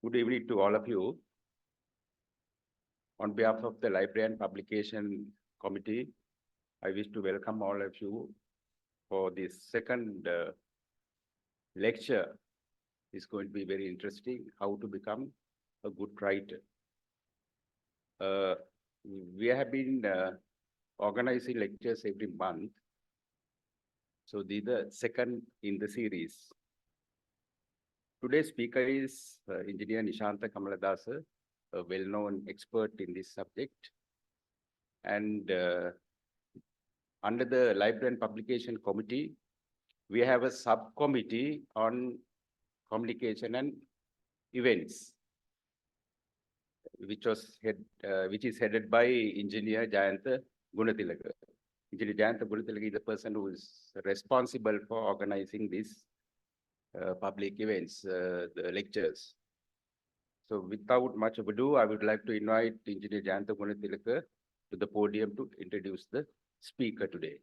Good evening to all of you. On behalf of the Library and Publication Committee, I wish to welcome all of you for this second lecture. It's going to be very interesting, how to become a good writer. We have been organizing lectures every month. So this is the second in the series. Today's speaker is Engineer Nishantha Kamaladasa, a well-known expert in this subject. And under the Library and Publication Committee, we have a subcommittee on communication and events, which is headed by Engineer Jayantha Gunatilaka. Engineer Jayantha Gunatilaka is the person who is responsible for organizing these public events, the lectures. So without much ado, I would like to invite Engineer Jayantha Gunatilaka to the podium to introduce the speaker today.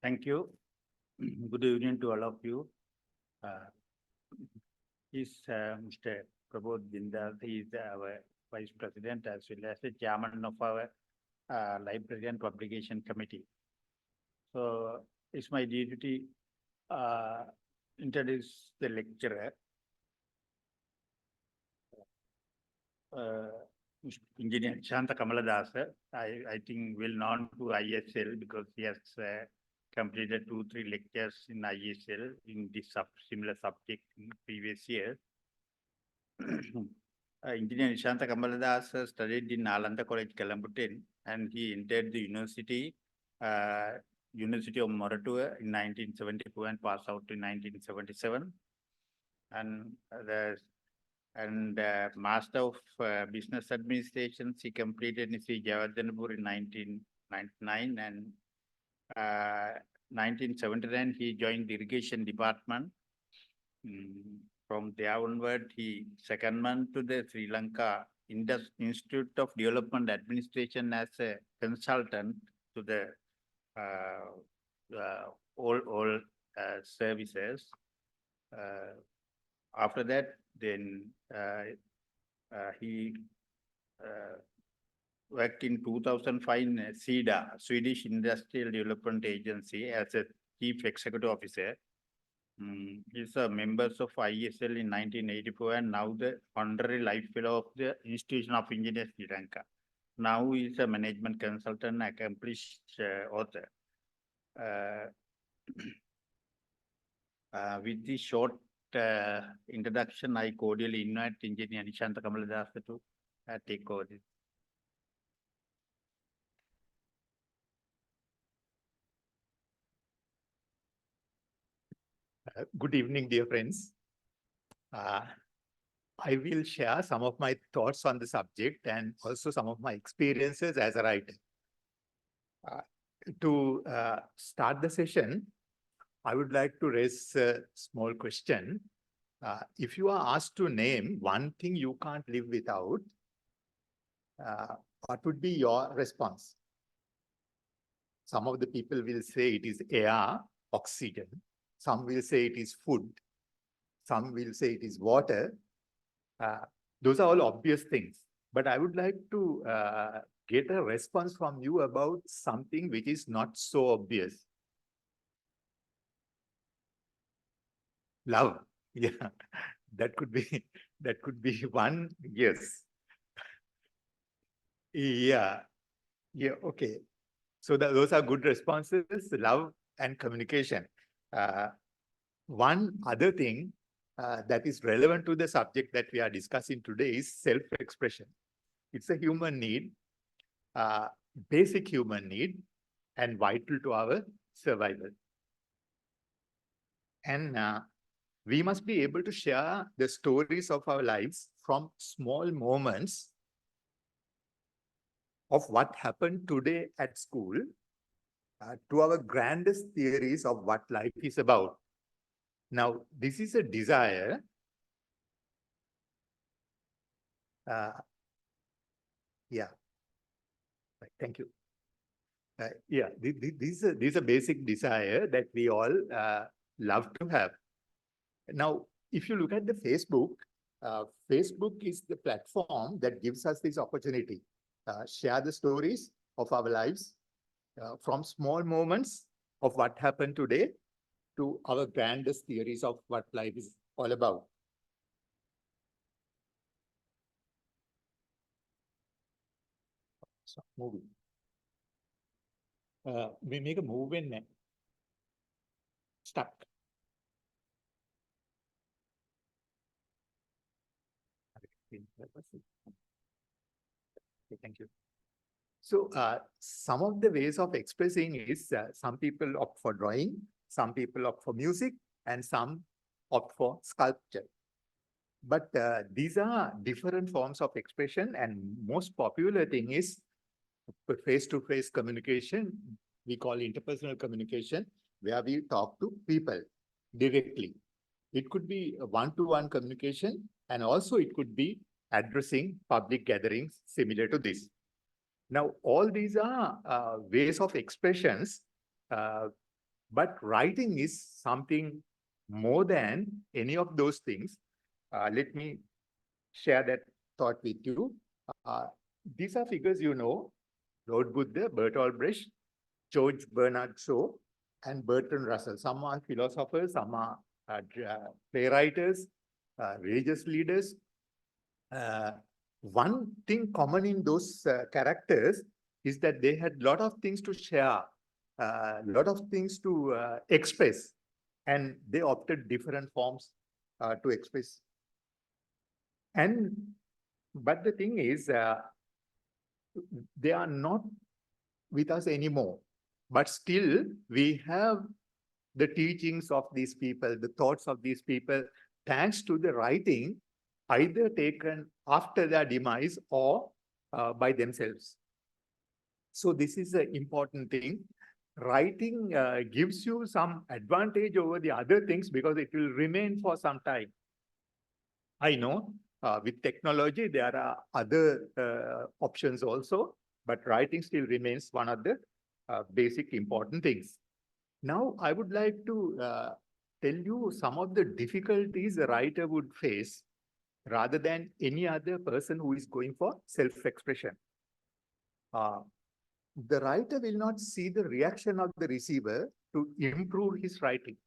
Thank you. Good evening to all of you. Mr. Prabodh Jindal. He is our Vice President as well as the Chairman of our Library and Publication Committee. So it's my duty to introduce the lecturer. Engineer Nishantha Kamaladasa, I think well known to ISL because he has completed 2-3 lectures in ISL in this similar subject in previous year. Engineer Nishantha Kamaladasa studied in Nalanda College, Kalambutin, and he entered the University of Moratuwa in 1974 and passed out in 1977. And Master of Business Administration, he completed in Sri Jawaharlal in 1999, and 1979 he joined the Irrigation Department. From there onward, he secondment to the Sri Lanka Institute of Development Administration as a consultant to the all services. After that, then he worked in 2005 in SIDA, Swedish Industrial Development Agency, as a Chief Executive Officer. He's a member of ISL in 1984 and now the Honorary Life Fellow of the Institution of Engineers, Sri Lanka. Now he is a management consultant, accomplished author. With this short introduction, I cordially invite Engineer Nishantha Kamaladasa to take over this. Good evening, dear friends. I will share some of my thoughts on the subject and also some of my experiences as a writer. To start the session, I would like to raise a small question. If you are asked to name one thing you can't live without, what would be your response? Some of the people will say it is air, oxygen. Some will say it is food. Some will say it is water. Those are all obvious things. But I would like to get a response from you about something which is not so obvious. Love. Yeah, that could be one yes. Yeah, okay. So those are good responses, love and communication. One other thing that is relevant to the subject that we are discussing today is self-expression. It's a human need, basic human need, and vital to our survival. And we must be able to share the stories of our lives from small moments of what happened today at school to our grandest theories of what life is about. Now, this is a desire Right, thank you. Yeah, this is a basic desire that we all love to have. Now, if you look at the Facebook, Facebook is the platform that gives us this opportunity. Share the stories of our lives from small moments of what happened today to our grandest theories of what life is all about. So, moving. We make a move in stuck. Okay, thank you. So some of the ways of expressing is some people opt for drawing, some people opt for music, and some opt for sculpture. But these are different forms of expression, and most popular thing is face-to-face communication. We call interpersonal communication, where we talk to people directly. It could be a one-to-one communication, and also it could be addressing public gatherings similar to this. Now, all these are ways of expressions, but writing is something more than any of those things. Let me share that thought with you. These are figures you know: Lord Buddha, Bertolt Brecht, George Bernard Shaw, and Bertrand Russell. Some are philosophers, some are playwrights, religious leaders. One thing common in those characters is that they had a lot of things to share, a lot of things to express, and they opted different forms to express. But the thing is, they are not with us anymore, but still we have the teachings of these people, the thoughts of these people, thanks to the writing, either taken after their demise or by themselves. So this is an important thing. Writing gives you some advantage over the other things because it will remain for some time. I know with technology, there are other options also, but writing still remains one of the basic important things. Now, I would like to tell you some of the difficulties a writer would face rather than any other person who is going for self-expression. The writer will not see the reaction of the receiver to improve his writing.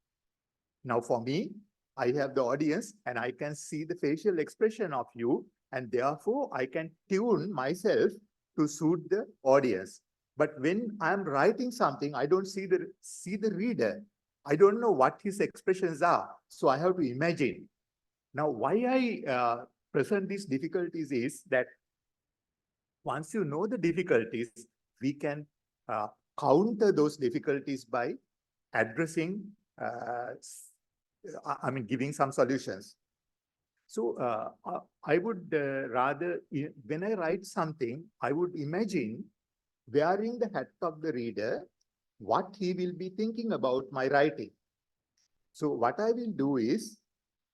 Now, for me, I have the audience and I can see the facial expression of you, and therefore I can tune myself to suit the audience. But when I'm writing something, I don't see the reader. I don't know what his expressions are. So I have to imagine. Now, why I present these difficulties is that once you know the difficulties, we can counter those difficulties by addressing, giving some solutions. So I would rather, when I write something, I would imagine wearing the hat of the reader, what he will be thinking about my writing. So what I will do is,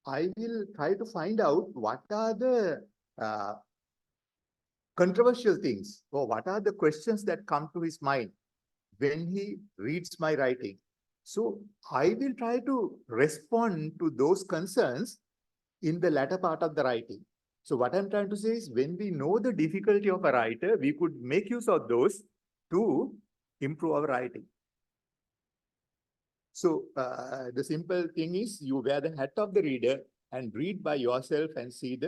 I will try to find out what are the controversial things, or what are the questions that come to his mind when he reads my writing. So I will try to respond to those concerns in the latter part of the writing. So what I'm trying to say is, when we know the difficulty of a writer, we could make use of those to improve our writing. So the simple thing is, you wear the hat of the reader and read by yourself and see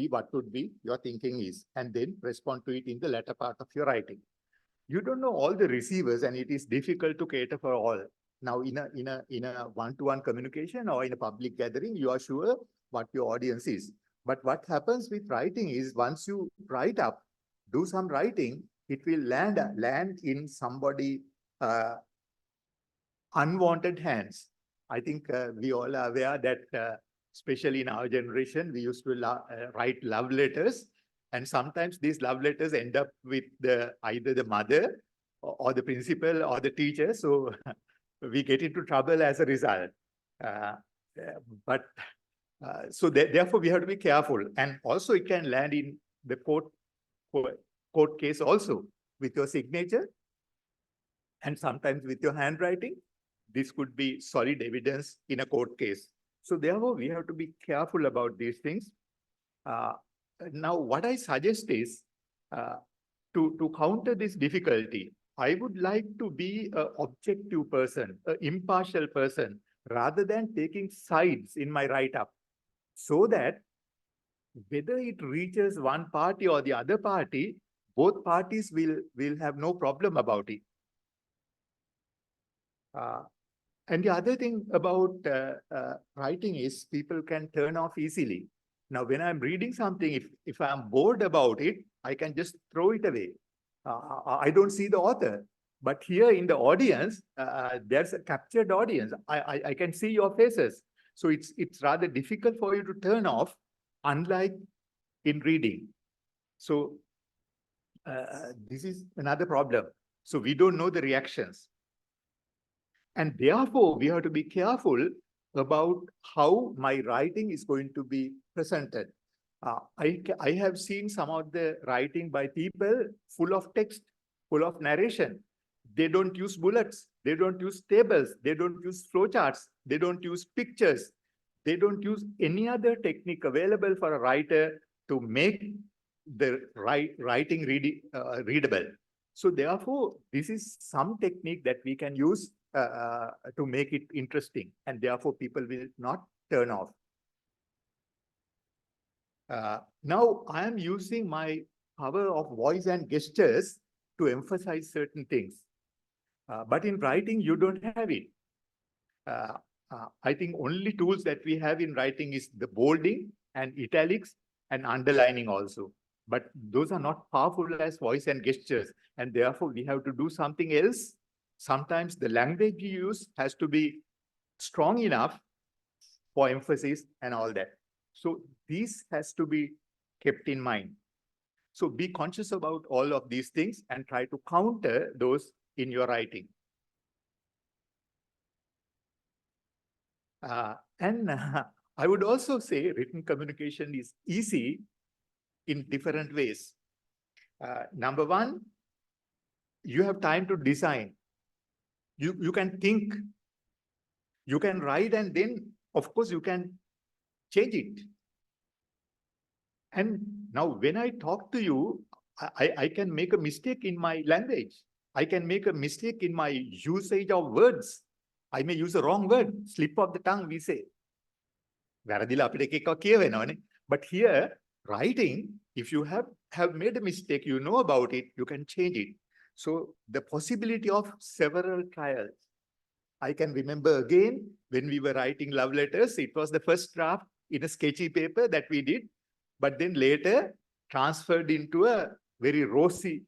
what would be your thinking is, and then respond to it in the latter part of your writing. You don't know all the receivers, and it is difficult to cater for all. Now, in a one-to-one communication or in a public gathering, you are sure what your audience is. But what happens with writing is, once you write up, do some writing, it will land in somebody unwanted hands. I think we all are aware that, especially in our generation, we used to write love letters, and sometimes these love letters end up with either the mother or the principal or the teacher. So we get into trouble as a result. So therefore, we have to be careful. And also, it can land in the court case also, with your signature and sometimes with your handwriting. This could be solid evidence in a court case. So therefore, we have to be careful about these things. Now, what I suggest is to counter this difficulty, I would like to be an objective person, an impartial person, rather than taking sides in my write-up, so that whether it reaches one party or the other party, both parties will have no problem about it. And the other thing about writing is people can turn off easily. Now, when I'm reading something, if I'm bored about it, I can just throw it away. I don't see the author. But here in the audience, there's a captured audience. I can see your faces. So it's rather difficult for you to turn off, unlike in reading. So this is another problem. So we don't know the reactions. And therefore, we have to be careful about how my writing is going to be presented. I have seen some of the writing by people full of text, full of narration. They don't use bullets. They don't use tables. They don't use flowcharts. They don't use pictures. They don't use any other technique available for a writer to make the writing readable. So therefore, this is some technique that we can use to make it interesting, and therefore people will not turn off. Now I am using my power of voice and gestures to emphasize certain things. But in writing, you don't have it. I think only tools that we have in writing is the bolding and italics and underlining also. But those are not powerful as voice and gestures. And therefore, we have to do something else. Sometimes the language you use has to be strong enough for emphasis and all that. So this has to be kept in mind. So be conscious about all of these things and try to counter those in your writing. I would also say written communication is easy in different ways. Number one, you have time to design. You can think, you can write, and then, of course, you can change it. And now when I talk to you, I can make a mistake in my language. I can make a mistake in my usage of words. I may use a wrong word, slip of the tongue, we say. But here, writing, if you have made a mistake, you know about it, you can change it. So the possibility of several trials. I can remember again, when we were writing love letters, it was the first draft in a sketchy paper that we did, but then later transferred into a very rosy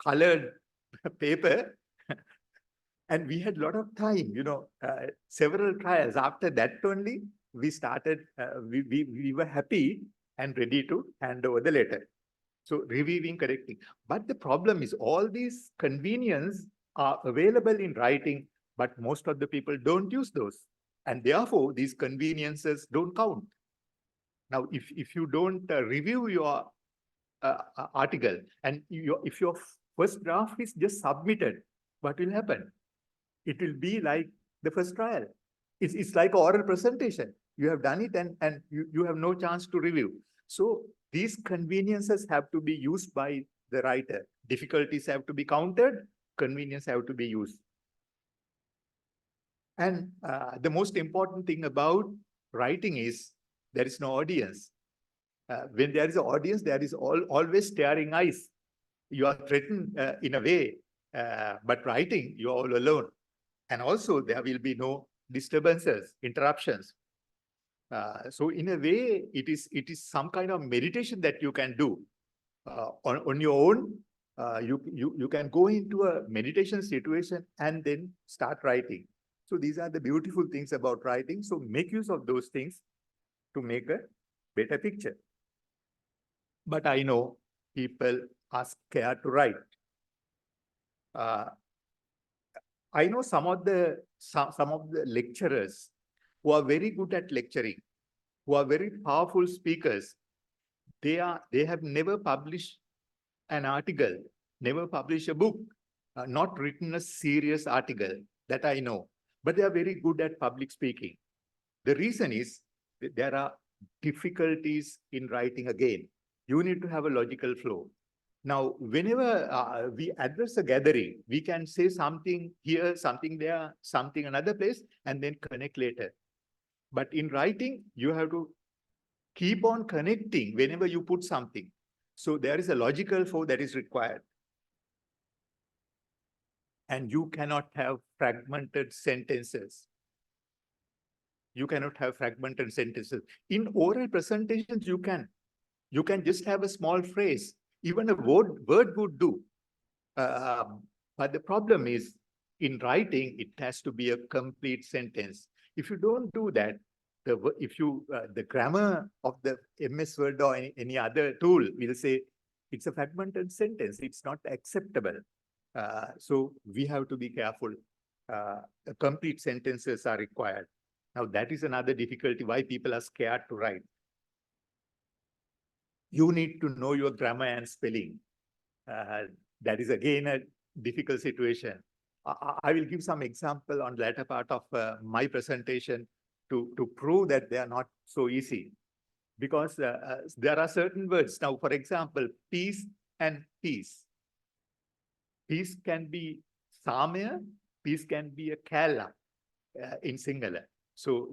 colored paper. And we had a lot of time, several trials. After that only, we started, we were happy and ready to hand over the letter. So reviewing, correcting. But the problem is all these conveniences are available in writing, but most of the people don't use those. And therefore, these conveniences don't count. Now, if you don't review your article, and if your first draft is just submitted, what will happen? It will be like the first trial. It's like an oral presentation. You have done it and you have no chance to review. So these conveniences have to be used by the writer. Difficulties have to be countered, convenience have to be used. And the most important thing about writing is there is no audience. When there is an audience, there is always staring eyes. You are threatened in a way, but writing, you are all alone. And also there will be no disturbances, interruptions. So in a way, it is some kind of meditation that you can do on your own. You can go into a meditation situation and then start writing. So these are the beautiful things about writing. So make use of those things to make a better picture. But I know people are scared to write. I know some of the lecturers who are very good at lecturing, who are very powerful speakers. They have never published an article never published a book, not written a serious article that I know, but they are very good at public speaking. The reason is that there are difficulties in writing again. You need to have a logical flow. Now, whenever we address a gathering, we can say something here, something there, something another place, and then connect later. But in writing, you have to keep on connecting whenever you put something. So there is a logical flow that is required. And you cannot have fragmented sentences. You cannot have fragmented sentences. In oral presentations, you can. You can just have a small phrase. Even a word would do. But the problem is, in writing, it has to be a complete sentence. If you don't do that, the grammar of the MS Word or any other tool will say it's a fragmented sentence. It's not acceptable. So we have to be careful. Complete sentences are required. Now that is another difficulty why people are scared to write. You need to know your grammar and spelling. That is again a difficult situation. I will give some example on latter part of my presentation to prove that they are not so easy. Because there are certain words. Now, for example, peace and peace. Peace can be samaya, peace can be a kala in Sinhala. So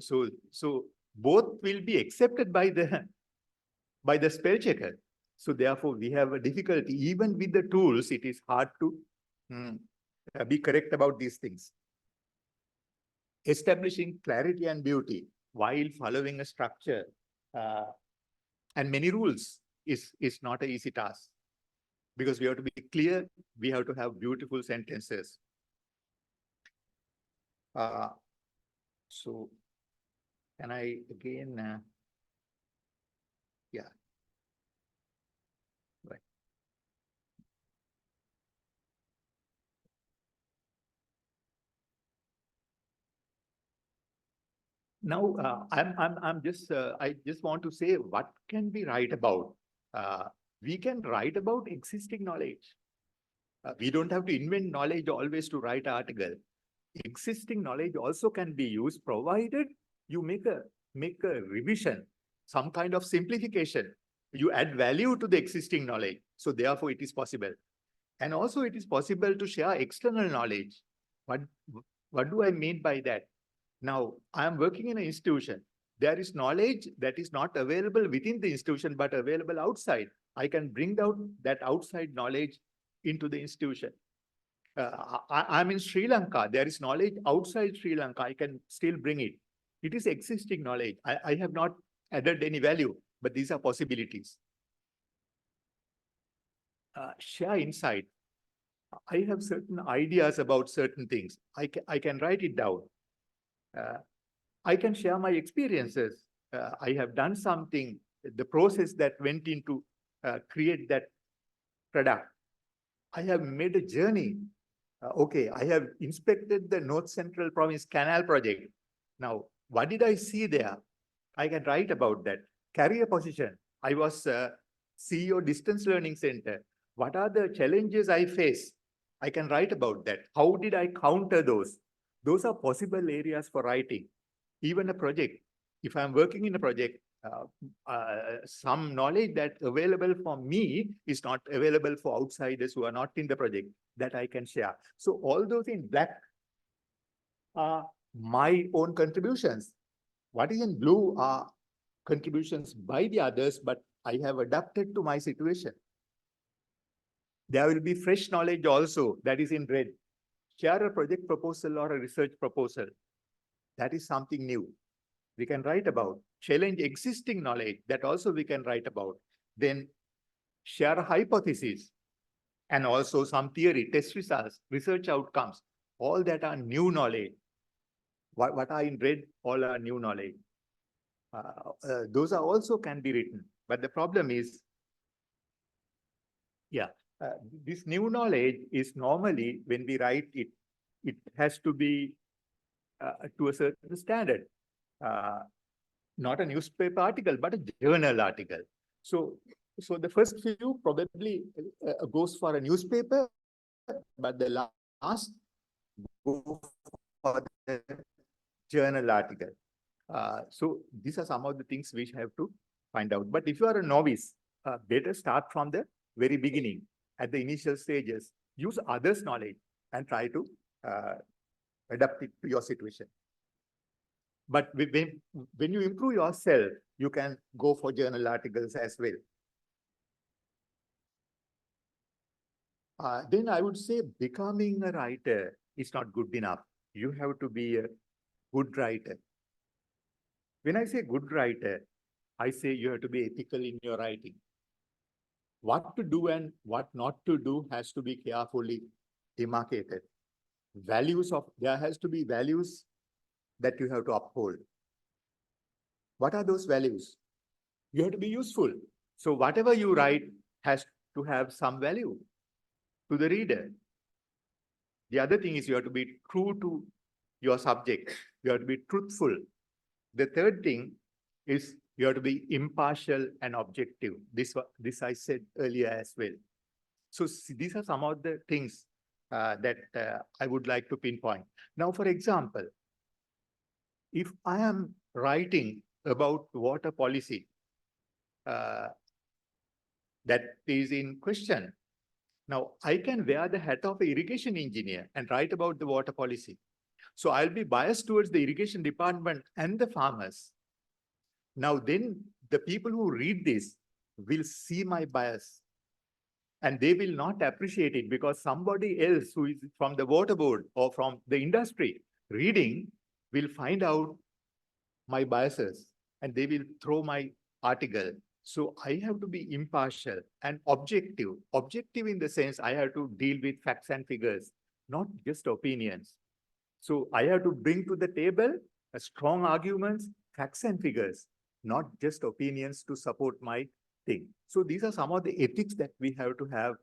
both will be accepted by the spell checker. So therefore, we have a difficulty. Even with the tools, it is hard to be correct about these things. Establishing clarity and beauty while following a structure and many rules is not an easy task. Because we have to be clear, we have to have beautiful sentences. So can I again, yeah. Right. Now, I just want to say what can we write about? We can write about existing knowledge. We don't have to invent knowledge always to write an article. Existing knowledge also can be used, provided you make a revision, some kind of simplification. You add value to the existing knowledge. So therefore, it is possible. And also, it is possible to share external knowledge. What do I mean by that? Now, I am working in an institution. There is knowledge that is not available within the institution, but available outside. I can bring down that outside knowledge into the institution. I'm in Sri Lanka. There is knowledge outside Sri Lanka. I can still bring it. It is existing knowledge. I have not added any value, but these are possibilities. Share insight. I have certain ideas about certain things. I can write it down. I can share my experiences. I have done something, the process that went into create that product. I have made a journey. Okay, I have inspected the North Central Province Canal project. Now, what did I see there? I can write about that. Career position. I was CEO Distance Learning Center. What are the challenges I face? I can write about that. How did I counter those? Those are possible areas for writing. Even a project. If I'm working in a project, some knowledge that's available for me is not available for outsiders who are not in the project that I can share. So all those in black are my own contributions. What is in blue are contributions by the others, but I have adapted to my situation. There will be fresh knowledge also that is in red. Share a project proposal or a research proposal. That is something new. We can write about. Challenge existing knowledge, that also we can write about. Then share a hypothesis and also some theory, test results, research outcomes. All that are new knowledge. What are in red, all are new knowledge. Those are also can be written. But the problem is, this new knowledge is normally when we write it, it has to be to a certain standard. Not a newspaper article, but a journal article. So So the first few probably goes for a newspaper, but the last go for the journal article. So these are some of the things we have to find out. But if you are a novice, better start from the very beginning, at the initial stages, use others' knowledge and try to adapt it to your situation. But when you improve yourself, you can go for journal articles as well. Then I would say becoming a writer is not good enough. You have to be a good writer. When I say good writer, I say you have to be ethical in your writing. What to do and what not to do has to be carefully demarcated. There has to be values that you have to uphold. What are those values? You have to be useful. So whatever you write has to have some value to the reader. The other thing is you have to be true to your subject. You have to be truthful. The third thing is you have to be impartial and objective. This I said earlier as well. So these are some of the things that I would like to pinpoint. Now, for example, if I am writing about water policy that is in question, now I can wear the hat of an irrigation engineer and write about the water policy. So I'll be biased towards the irrigation department and the farmers. Now then the people who read this will see my bias and they will not appreciate it because somebody else who is from the water board or from the industry reading will find out my biases and they will throw my article. So I have to be impartial and objective. Objective in the sense I have to deal with facts and figures, not just opinions. So I have to bring to the table strong arguments, facts and figures, not just opinions to support my thing. So these are some of the ethics that we have to have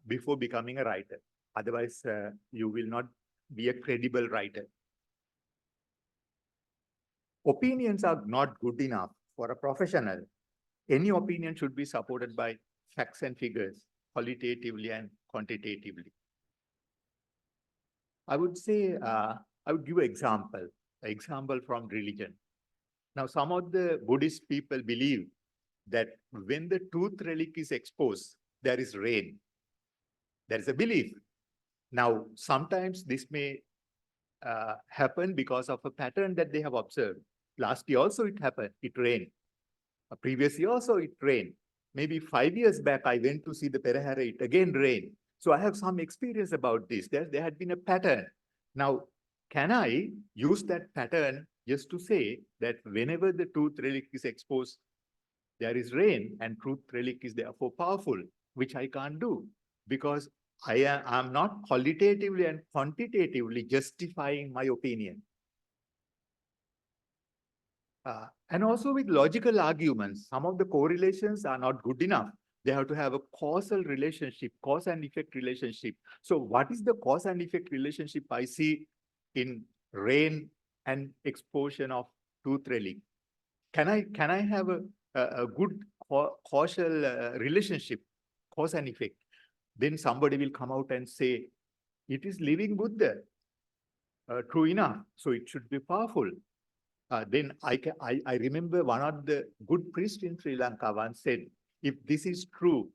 before becoming a writer. Otherwise, you will not be a credible writer. Opinions are not good enough for a professional. Any opinion should be supported by facts and figures, qualitatively and quantitatively. I would say, I would give an example from religion. Now, some of the Buddhist people believe that when the tooth relic is exposed, there is rain. There is a belief. Now, sometimes this may happen because of a pattern that they have observed. Last year also it happened, it rained. Previous year also it rained. Maybe 5 years back, I went to see the Perahera, it again rained. So I have some experience about this. There had been a pattern. Now, can I use that pattern just to say that whenever the tooth relic is exposed, there is rain and truth relic is therefore powerful, which I can't do because I am not qualitatively and quantitatively justifying my opinion. And also with logical arguments, some of the correlations are not good enough. They have to have a causal relationship, cause and effect relationship. So what is the cause and effect relationship I see in rain and exposure of tooth relic? Can I have a good causal relationship, cause and effect? Then somebody will come out and say, it is living Buddha. True enough. So it should be powerful. Then I remember one of the good priests in Sri Lanka once said, if this is true,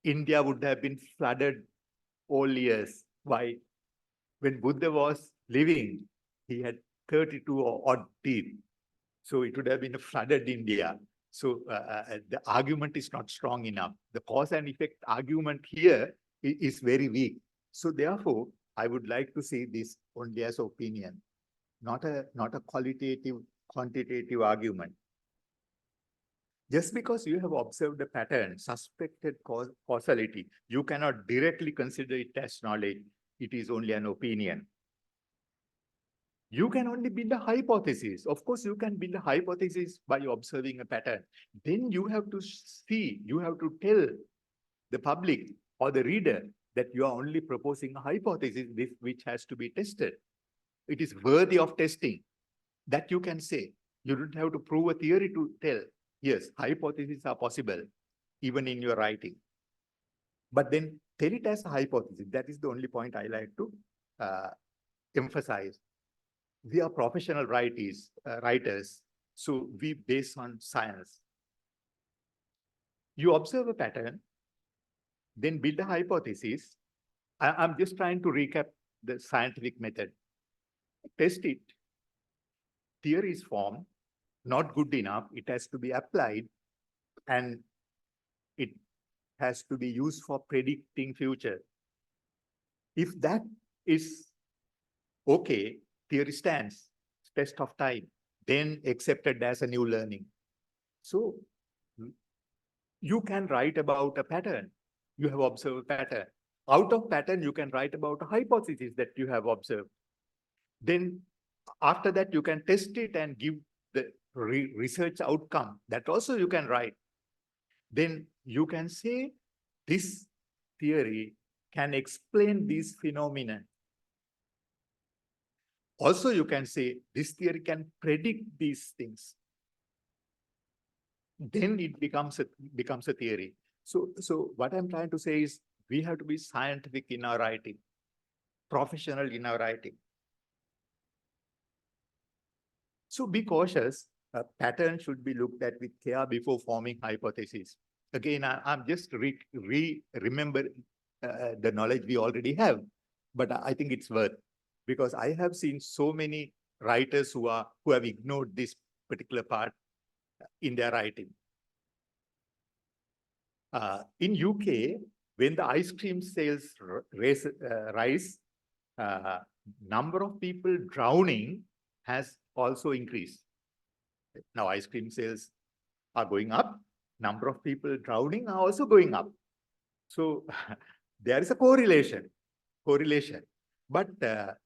India would have been flooded all years. Why? When Buddha was living, he had 32 odd teeth. So it would have been a flooded India. So the argument is not strong enough. The cause and effect argument here is very weak. So therefore, I would like to see this only as opinion, not a qualitative, quantitative argument. Just because you have observed a pattern, suspected causality, you cannot directly consider it as knowledge. It is only an opinion. You can only build a hypothesis. Of course, you can build a hypothesis by observing a pattern. Then you have to see, you have to tell the public or the reader that you are only proposing a hypothesis which has to be tested. It is worthy of testing. That you can say. You don't have to prove a theory to tell. Yes, hypotheses are possible. even in your writing. But then tell it as a hypothesis. That is the only point I like to emphasize. We are professional writers, so we base on science. You observe a pattern, then build a hypothesis. I'm just trying to recap the scientific method. Test it. Theory is formed, not good enough. It has to be applied, and it has to be used for predicting future. If that is okay, theory stands, test of time, then accepted as a new learning. So you can write about a pattern. You have observed a pattern. Out of pattern, you can write about a hypothesis that you have observed. Then after that, you can test it and give the research outcome. That also you can write. Then you can say this theory can explain this phenomenon. Also, you can say this theory can predict these things. Then it becomes a theory. So what I'm trying to say is we have to be scientific in our writing, professional in our writing. So be cautious. A pattern should be looked at with care before forming hypotheses. Again, I'm just remember the knowledge we already have, but I think it's worth, because I have seen so many writers who have ignored this particular part in their writing. In UK, when the ice cream sales rise, number of people drowning has also increased. Now ice cream sales are going up, number of people drowning are also going up. So there is a correlation. But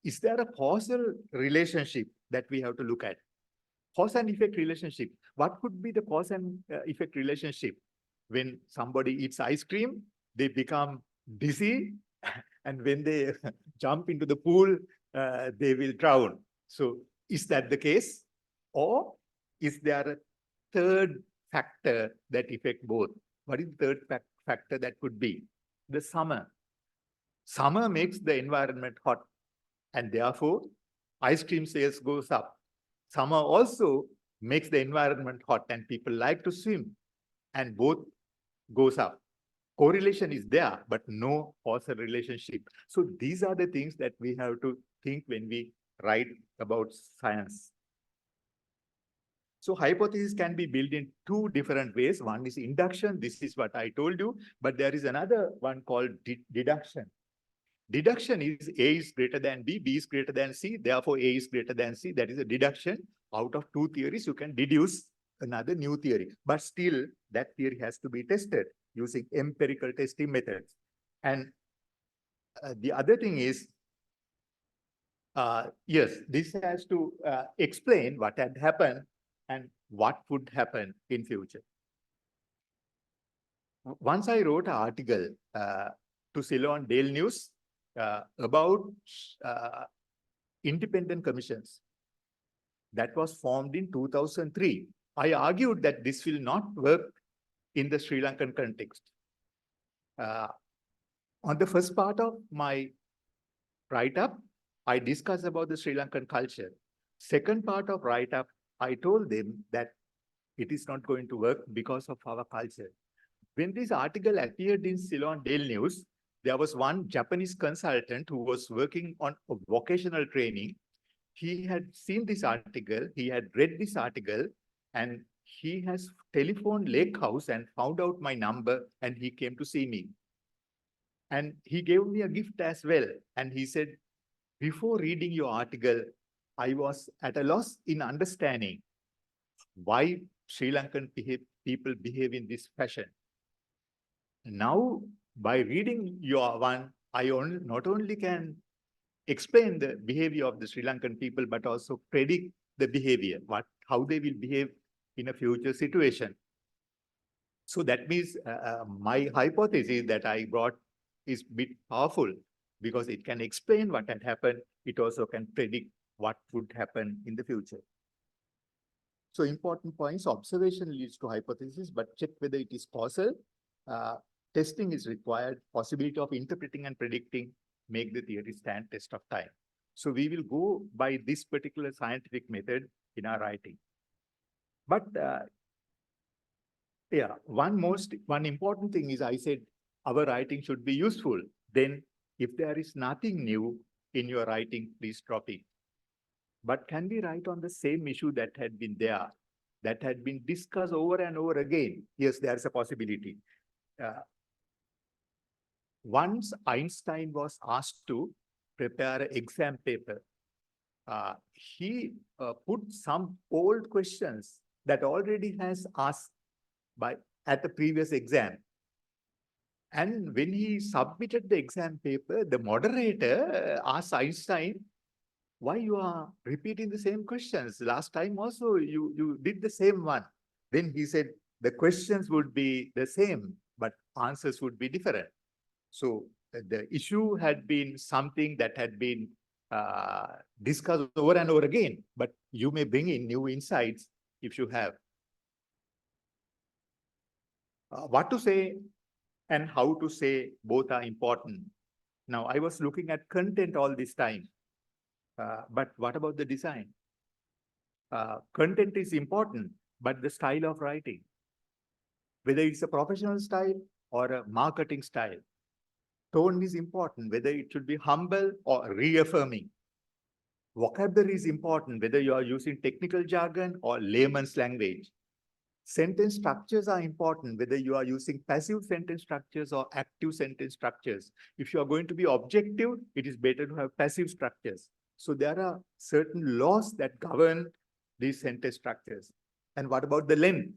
is there a causal relationship that we have to look at? Cause and effect relationship. What could be the cause and effect relationship? When somebody eats ice cream, they become dizzy, and when they jump into the pool, they will drown. So is that the case? Or is there a third factor that affects both? What is the third factor that could be? The summer. Summer makes the environment hot, and therefore ice cream sales goes up. Summer also makes the environment hot and people like to swim, and both goes up. Correlation is there, but no causal relationship. So these are the things that we have to think when we write about science. So hypothesis can be built in two different ways. One is induction. This is what I told you, but there is another one called deduction. Deduction is A is greater than B, B is greater than C, therefore A is greater than C. That is a deduction. Out of two theories, you can deduce another new theory, but still that theory has to be tested using empirical testing methods. And the other thing is, yes, this has to explain what had happened and what would happen in future. Once I wrote an article to Ceylon Daily News about independent commissions that was formed in 2003. I argued that this will not work in the Sri Lankan context. On the first part of my write-up, I discussed about the Sri Lankan culture. Second part of write-up, I told them that it is not going to work because of our culture. When this article appeared in Ceylon Daily News, there was one Japanese consultant who was working on a vocational training. He had seen this article, he had read this article, and he has telephoned Lake House and found out my number, and he came to see me. And he gave me a gift as well. And he said, before reading your article, I was at a loss in understanding why Sri Lankan people behave in this fashion. Now, by reading your one, I not only can explain the behavior of the Sri Lankan people, but also predict the behavior, how they will behave in a future situation. So that means my hypothesis that I brought is a bit powerful because it can explain what had happened. It also can predict what would happen in the future. So important points: observation leads to hypothesis, but check whether it is causal. testing is required, possibility of interpreting and predicting, make the theory stand test of time. So we will go by this particular scientific method in our writing. But yeah, one important thing is I said our writing should be useful. Then if there is nothing new in your writing, please drop it. But can we write on the same issue that had been there, that had been discussed over and over again? Yes, there's a possibility. Once Einstein was asked to prepare an exam paper, he put some old questions that already has asked at the previous exam. And when he submitted the exam paper, the moderator asked Einstein, why you are repeating the same questions? Last time also you did the same one. Then he said the questions would be the same, but answers would be different. So the issue had been something that had been discussed over and over again, but you may bring in new insights if you have. What to say and how to say, both are important. Now, I was looking at content all this time, but what about the design? Content is important, but the style of writing, whether it's a professional style or a marketing style, tone is important, whether it should be humble or reaffirming. Vocabulary is important, whether you are using technical jargon or layman's language. Sentence structures are important, whether you are using passive sentence structures or active sentence structures. If you are going to be objective, it is better to have passive structures. So there are certain laws that govern these sentence structures. And what about the length?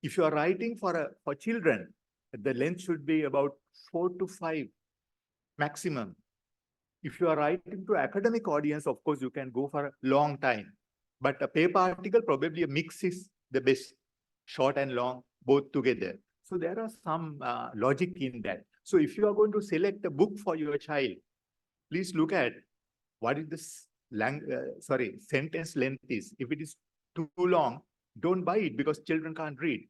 If you are writing for children, the length should be about 4 to 5 maximum. If you are writing to academic audience, of course, you can go for a long time. But a paper article, probably a mix is the best, short and long, both together. So there are some logic in that. So if you are going to select a book for your child, please look at what is this sentence length is. If it is too long, don't buy it because children can't read.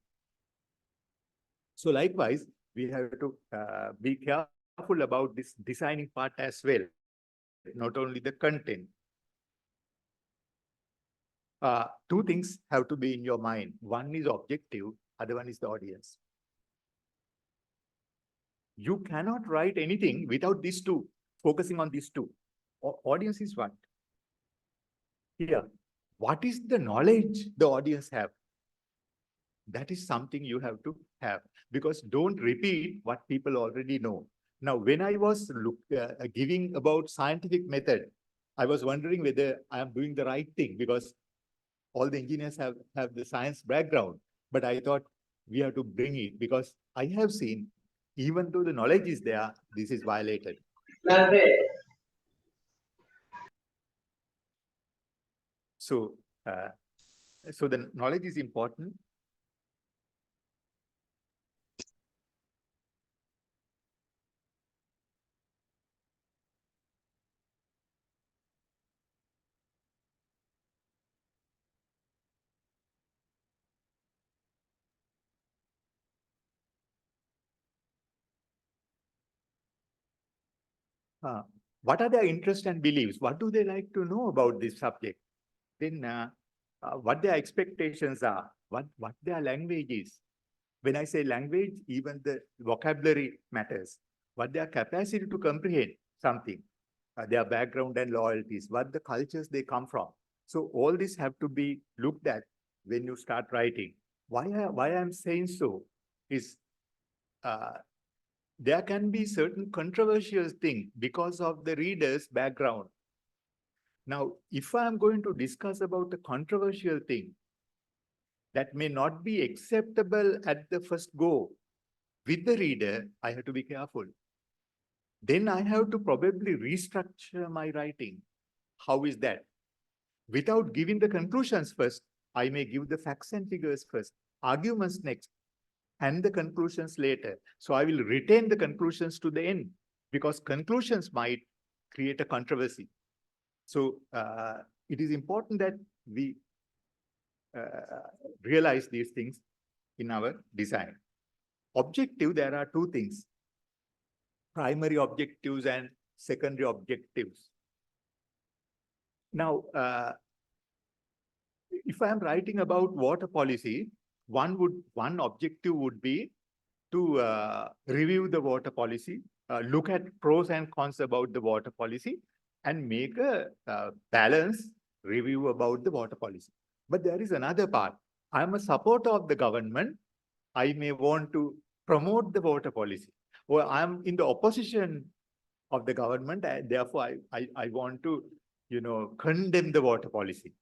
So likewise, we have to be careful about this designing part as well, not only the content. Two things have to be in your mind. One is objective, other one is the audience. You cannot write anything without these two, focusing on these two. Audience is what? Here, what is the knowledge the audience have? That is something you have to have, because don't repeat what people already know. Now, when I was giving about scientific method, I was wondering whether I am doing the right thing, because all the engineers have the science background. But I thought we have to bring it, because I have seen, even though the knowledge is there, this is violated. So, so the knowledge is important. What are their interests and beliefs? What do they like to know about this subject? Then what their expectations are, what their language is. When I say language, even the vocabulary matters. What their capacity to comprehend something, their background and loyalties, what the cultures they come from. So all this have to be looked at when you start writing. Why I'm saying so is there can be certain controversial thing because of the reader's background. Now, if I'm going to discuss about a controversial thing that may not be acceptable at the first go with the reader, I have to be careful. Then I have to probably restructure my writing. How is that? Without giving the conclusions first, I may give the facts and figures first, arguments next, and the conclusions later. So I will retain the conclusions to the end, because conclusions might create a controversy. So it is important that we realize these things in our design. objective, there are two things: primary objectives and secondary objectives. Now, if I am writing about water policy, one objective would be to review the water policy, look at pros and cons about the water policy, and make a balanced review about the water policy. But there is another part. I am a supporter of the government. I may want to promote the water policy, or I am in the opposition of the government, and therefore I want to, condemn the water policy.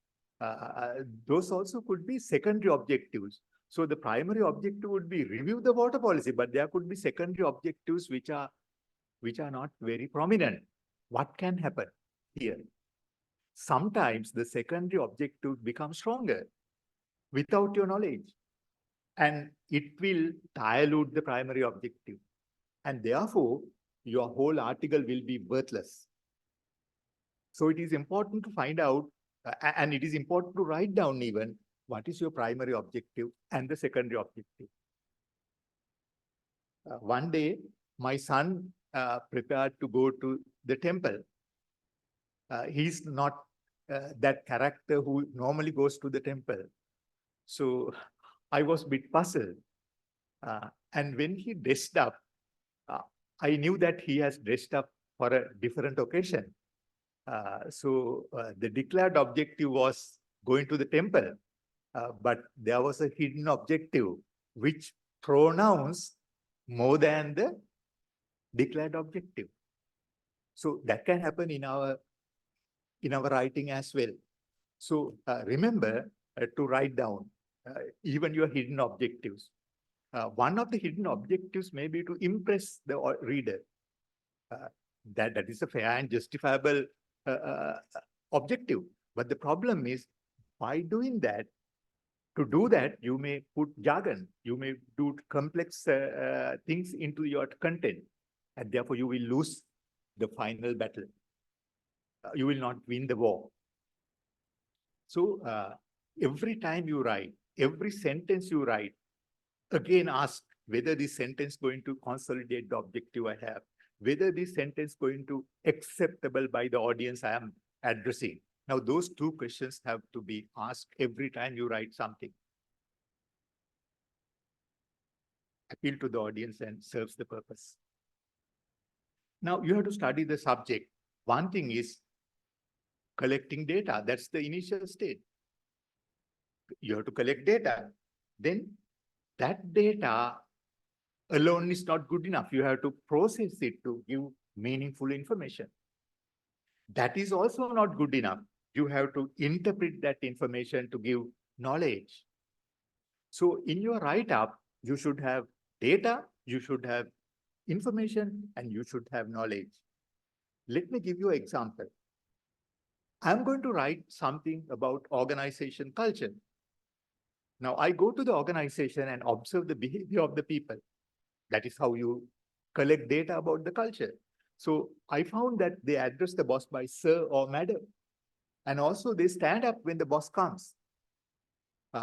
Those also could be secondary objectives. So the primary objective would be review the water policy, but there could be secondary objectives which are not very prominent. What can happen here? Sometimes the secondary objective becomes stronger without your knowledge, and it will dilute the primary objective, and therefore your whole article will be worthless. So it is important to find out, and it is important to write down even what is your primary objective and the secondary objective. One day, my son prepared to go to the temple. He's not that character who normally goes to the temple. So I was a bit puzzled. And when he dressed up, I knew that he has dressed up for a different occasion. So the declared objective was going to the temple, but there was a hidden objective which pronounced more than the declared objective. So that can happen in our writing as well. So remember to write down even your hidden objectives. One of the hidden objectives may be to impress the reader. That is a fair and justifiable objective. But the problem is, by doing that, to do that, you may put jargon, you may do complex things into your content, and therefore you will lose the final battle. You will not win the war. So every time you write, every sentence you write, again ask whether this sentence going to consolidate the objective I have, whether this sentence going to acceptable by the audience I am addressing. Now, those two questions have to be asked every time you write something. Appeal to the audience and serves the purpose. Now, you have to study the subject. One thing is collecting data. That's the initial state. You have to collect data. Then that data alone is not good enough. You have to process it to give meaningful information. That is also not good enough. You have to interpret that information to give knowledge. So in your write-up, you should have data, you should have information, and you should have knowledge. Let me give you an example. I'm going to write something about organization culture. Now, I go to the organization and observe the behavior of the people. That is how you collect data about the culture. So I found that they address the boss by sir or madam. And also they stand up when the boss comes.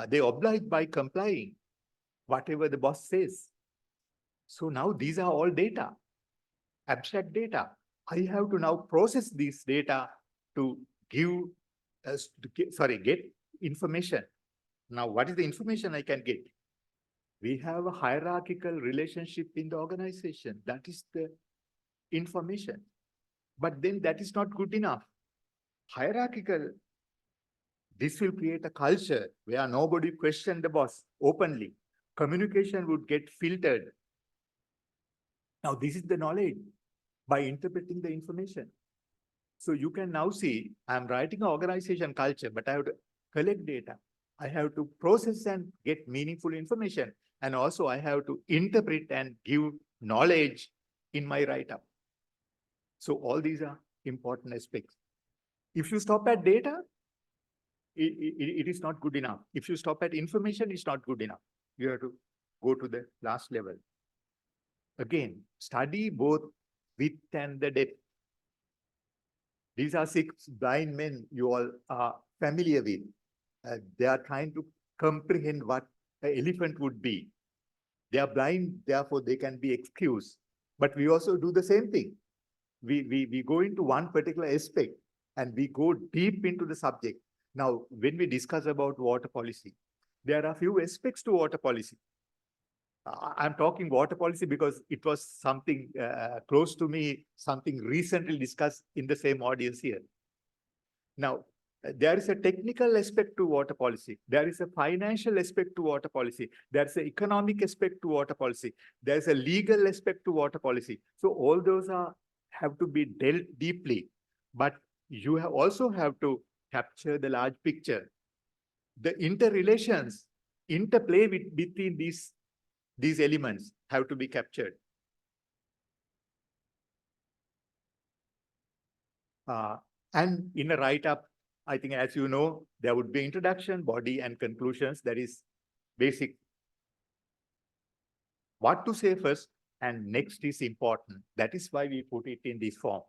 They oblige by complying whatever the boss says. So now these are all data, abstract data. I have to now process this data to get information. Now, what is the information I can get? We have a hierarchical relationship in the organization. That is the information. But then that is not good enough. Hierarchical, this will create a culture where nobody questions the boss openly. Communication would get filtered. Now, this is the knowledge by interpreting the information. So you can now see, I'm writing an organization culture, but I have to collect data. I have to process and get meaningful information. And also I have to interpret and give knowledge in my write-up. So all these are important aspects. If you stop at data, it is not good enough. If you stop at information, it's not good enough. You have to go to the last level. Again, study both width and the depth. These are 6 blind men you all are familiar with. They are trying to comprehend what an elephant would be. They are blind, therefore they can be excused. But we also do the same thing. We go into one particular aspect and we go deep into the subject. Now, when we discuss about water policy, there are a few aspects to water policy. I'm talking water policy because it was something close to me, something recently discussed in the same audience here. Now, there is a technical aspect to water policy. There is a financial aspect to water policy. There is an economic aspect to water policy. There is a legal aspect to water policy. So all those have to be dealt deeply. But you also have to capture the large picture. The interrelations, interplay between these elements have to be captured. And in a write-up, I think, as you know, there would be introduction, body, and conclusions. That is basic. What to say first and next is important. That is why we put it in this form.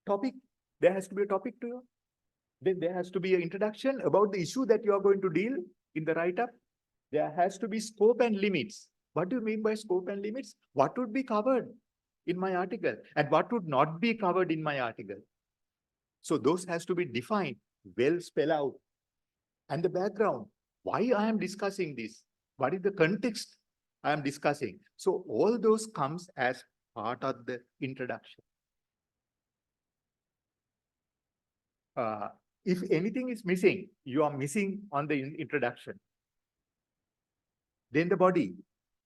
Topic, there has to be a topic to you. Then there has to be an introduction about the issue that you are going to deal in the write-up. There has to be scope and limits. What do you mean by scope and limits? What would be covered in my article and what would not be covered in my article? So those has to be defined, well spelled out. And the background, why I am discussing this? What is the context I am discussing? So all those comes as part of the introduction. If anything is missing, you are missing on the introduction. Then the body.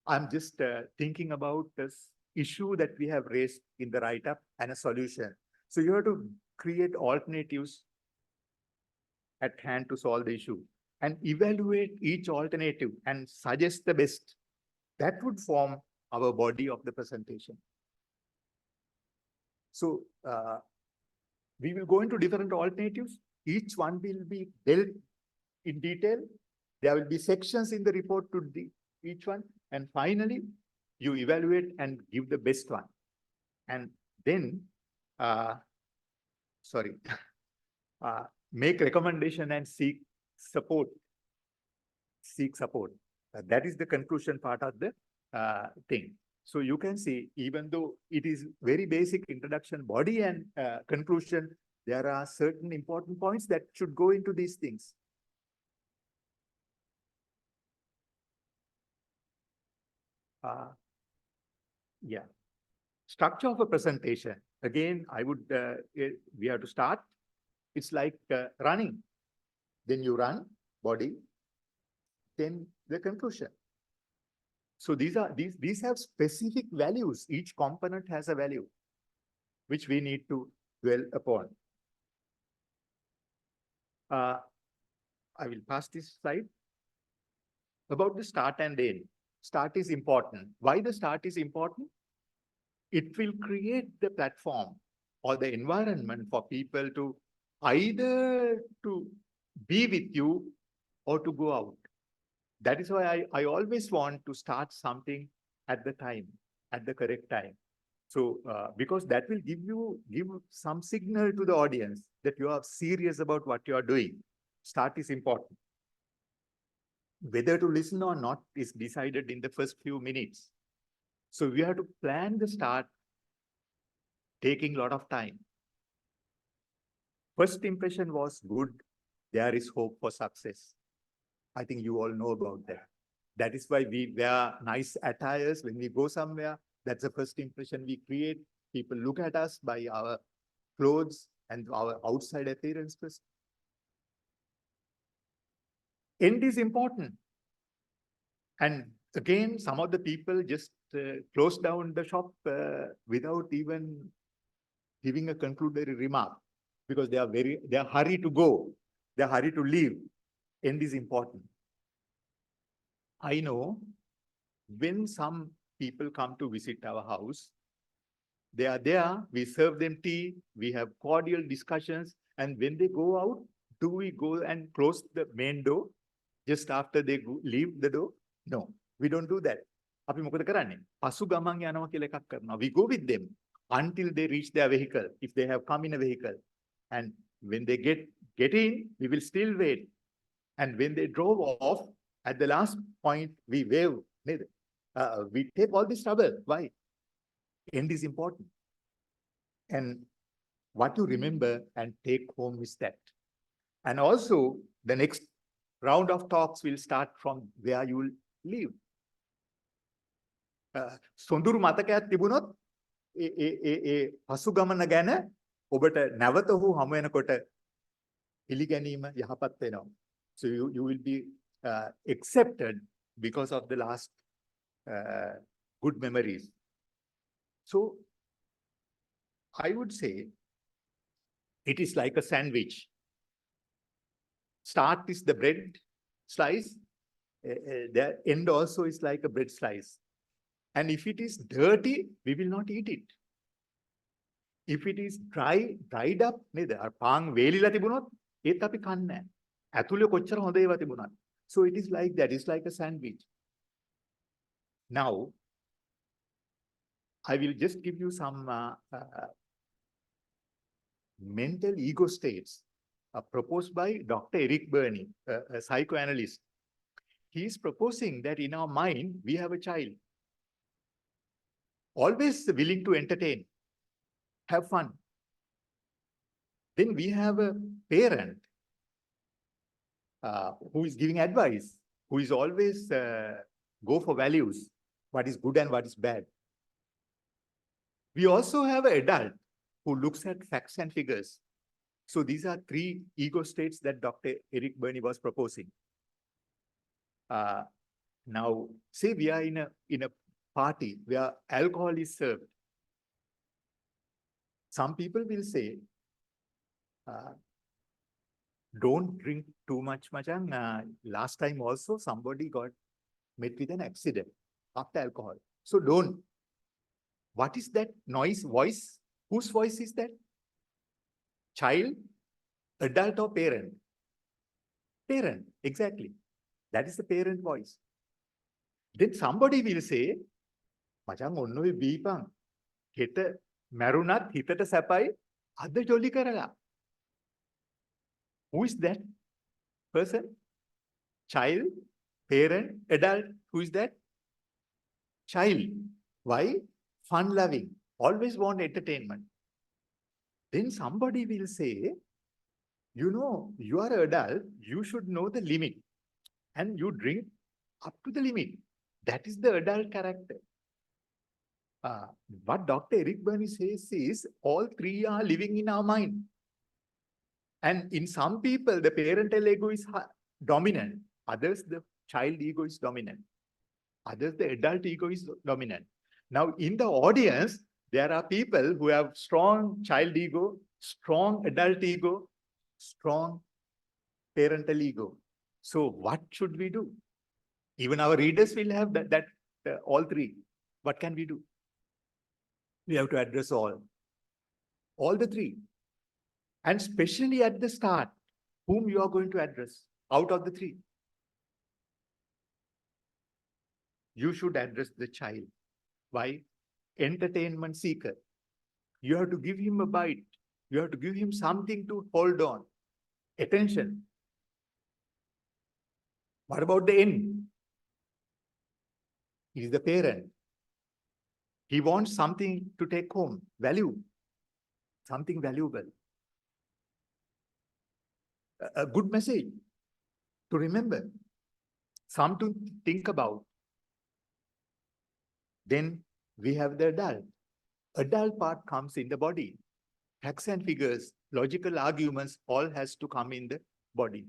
I'm just thinking about this issue that we have raised in the write-up and a solution. So you have to create alternatives at hand to solve the issue and evaluate each alternative and suggest the best. That would form our body of the presentation. So we will go into different alternatives. Each one will be dealt in detail. There will be sections in the report to each one. And finally, you evaluate and give the best one. And then, make recommendation and seek support. Seek support. That is the conclusion part of the thing. So you can see, even though it is very basic introduction, body and conclusion, there are certain important points that should go into these things. Yeah. Structure of a presentation. Again, I would, we have to start. It's like running. Then you run, body, then the conclusion. So these have specific values. Each component has a value, which we need to dwell upon. I will pass this slide. About the start and end. Start is important. Why the start is important? It will create the platform or the environment for people to either to be with you or to go out. That is why I always want to start something at the time, at the correct time. So, because that will give some signal to the audience that you are serious about what you are doing. Start is important. Whether to listen or not is decided in the first few minutes. So we have to plan the start, taking a lot of time. First impression was good. There is hope for success. I think you all know about that. That is why we wear nice attires when we go somewhere. That's the first impression we create. People look at us by our clothes and our outside appearance first. End is important. And again, some of the people just close down the shop without even giving a concludatory remark because they are hurried to go. They are hurried to leave. End is important. I know when some people come to visit our house, they are there, we serve them tea, we have cordial discussions, and when they go out, do we go and close the main door just after they leave the door? No, we don't do that. අපි මොකද කරන්නේ? පසු ගමන් යනවා කියලා එකක් කරනවා. We go with them until they reach their vehicle, if they have come in a vehicle. And when they get in, we will still wait And when they drove off, at the last point, we wave. We take all this trouble. Why? End is important. And what you remember and take home is that. And also, the next round of talks will start from where you will live. සොඳුරු මතකයක් තිබුණොත් ඒ පසුගමන ගැන ඔබට නැවත හෝ හමු වෙනකොට පිළිගැනීම යහපත් වෙනවා. So you will be accepted because of the last good memories. So I would say it is like a sandwich. Start is the bread slice. The end also is like a bread slice. And if it is dirty, we will not eat it. If it is dried up, නේද? අර පාන් වේලිලා තිබුණොත් ඒත් අපි කන්නේ නැහැ. ඇතුලේ කොච්චර හොඳ ඒවා තිබුණත්. So it is like that. It's like a sandwich. Now, I will just give you some mental ego states proposed by Dr. Eric Berne, a psychoanalyst. He is proposing that in our mind, we have a child. Always willing to entertain, have fun. Then we have a parent who is giving advice, who is always go for values, what is good and what is bad. We also have an adult who looks at facts and figures. So these are three ego states that Dr. Eric Berne was proposing. Now, say we are in a party where alcohol is served. Some people will say, don't drink too much, Machan. Last time also somebody got met with an accident after alcohol. So don't. What is that noise, voice? Whose voice is that? Child, adult or parent? Parent, exactly. That is the parent voice. Then somebody will say, මචං ඔන්න ඔය බීපන් හෙට මැරුණත් හිතට සැපයි අද ජොලි කරලා. Who is that person? Child, parent, adult. Who is that? Child. Why? Fun loving. Always want entertainment. Then somebody will say, you know, you are an adult, you should know the limit. And you drink up to the limit. That is the adult character. What Dr. Eric Berne says is all three are living in our mind. And in some people, the parental ego is dominant. Others, the child ego is dominant. Others, the adult ego is dominant. Now, in the audience, there are people who have strong child ego, strong adult ego, strong parental ego. So what should we do? Even our readers will have that all three. What can we do? We have to address all the three. And especially at the start, whom you are going to address out of the three. You should address the child. Why? Entertainment seeker. You have to give him a bite. You have to give him something to hold on. Attention. What about the end? He is the parent. He wants something to take home, value, something valuable. A good message to remember, something to think about. Then we have the adult. Adult part comes in the body. Facts and figures, logical arguments, all has to come in the body.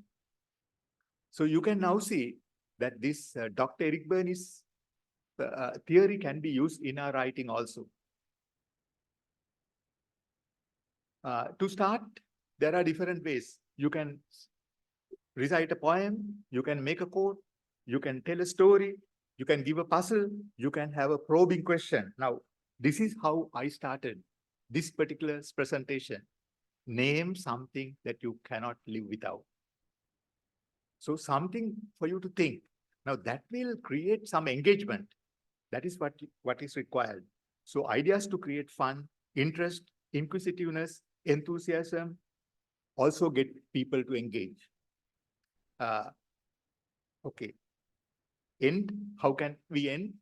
So you can now see that this Dr. Eric Berne's theory can be used in our writing also. To start, there are different ways. You can recite a poem, you can make a quote, you can tell a story, you can give a puzzle, you can have a probing question. Now, this is how I started this particular presentation. Name something that you cannot live without. So something for you to think. Now that will create some engagement. That is what is required. So ideas to create fun, interest, inquisitiveness, enthusiasm, also get people to engage. Okay. End, how can we end?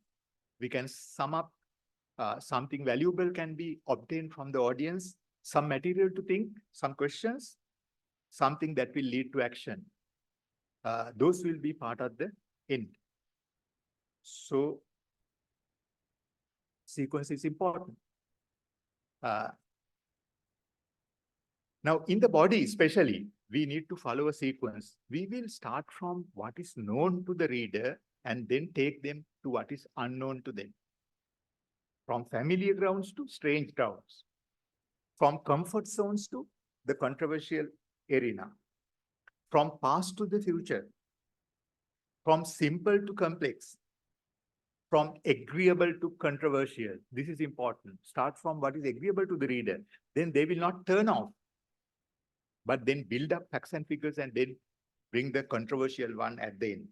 We can sum up something valuable can be obtained from the audience, some material to think, some questions, something that will lead to action. Those will be part of the end. So sequence is important. Now, in the body especially, we need to follow a sequence. We will start from what is known to the reader and then take them to what is unknown to them. From familiar grounds to strange grounds. From comfort zones to the controversial arena. From past to the future. From simple to complex. From agreeable to controversial. This is important. Start from what is agreeable to the reader. Then they will not turn off. But then build up facts and figures and then bring the controversial one at the end.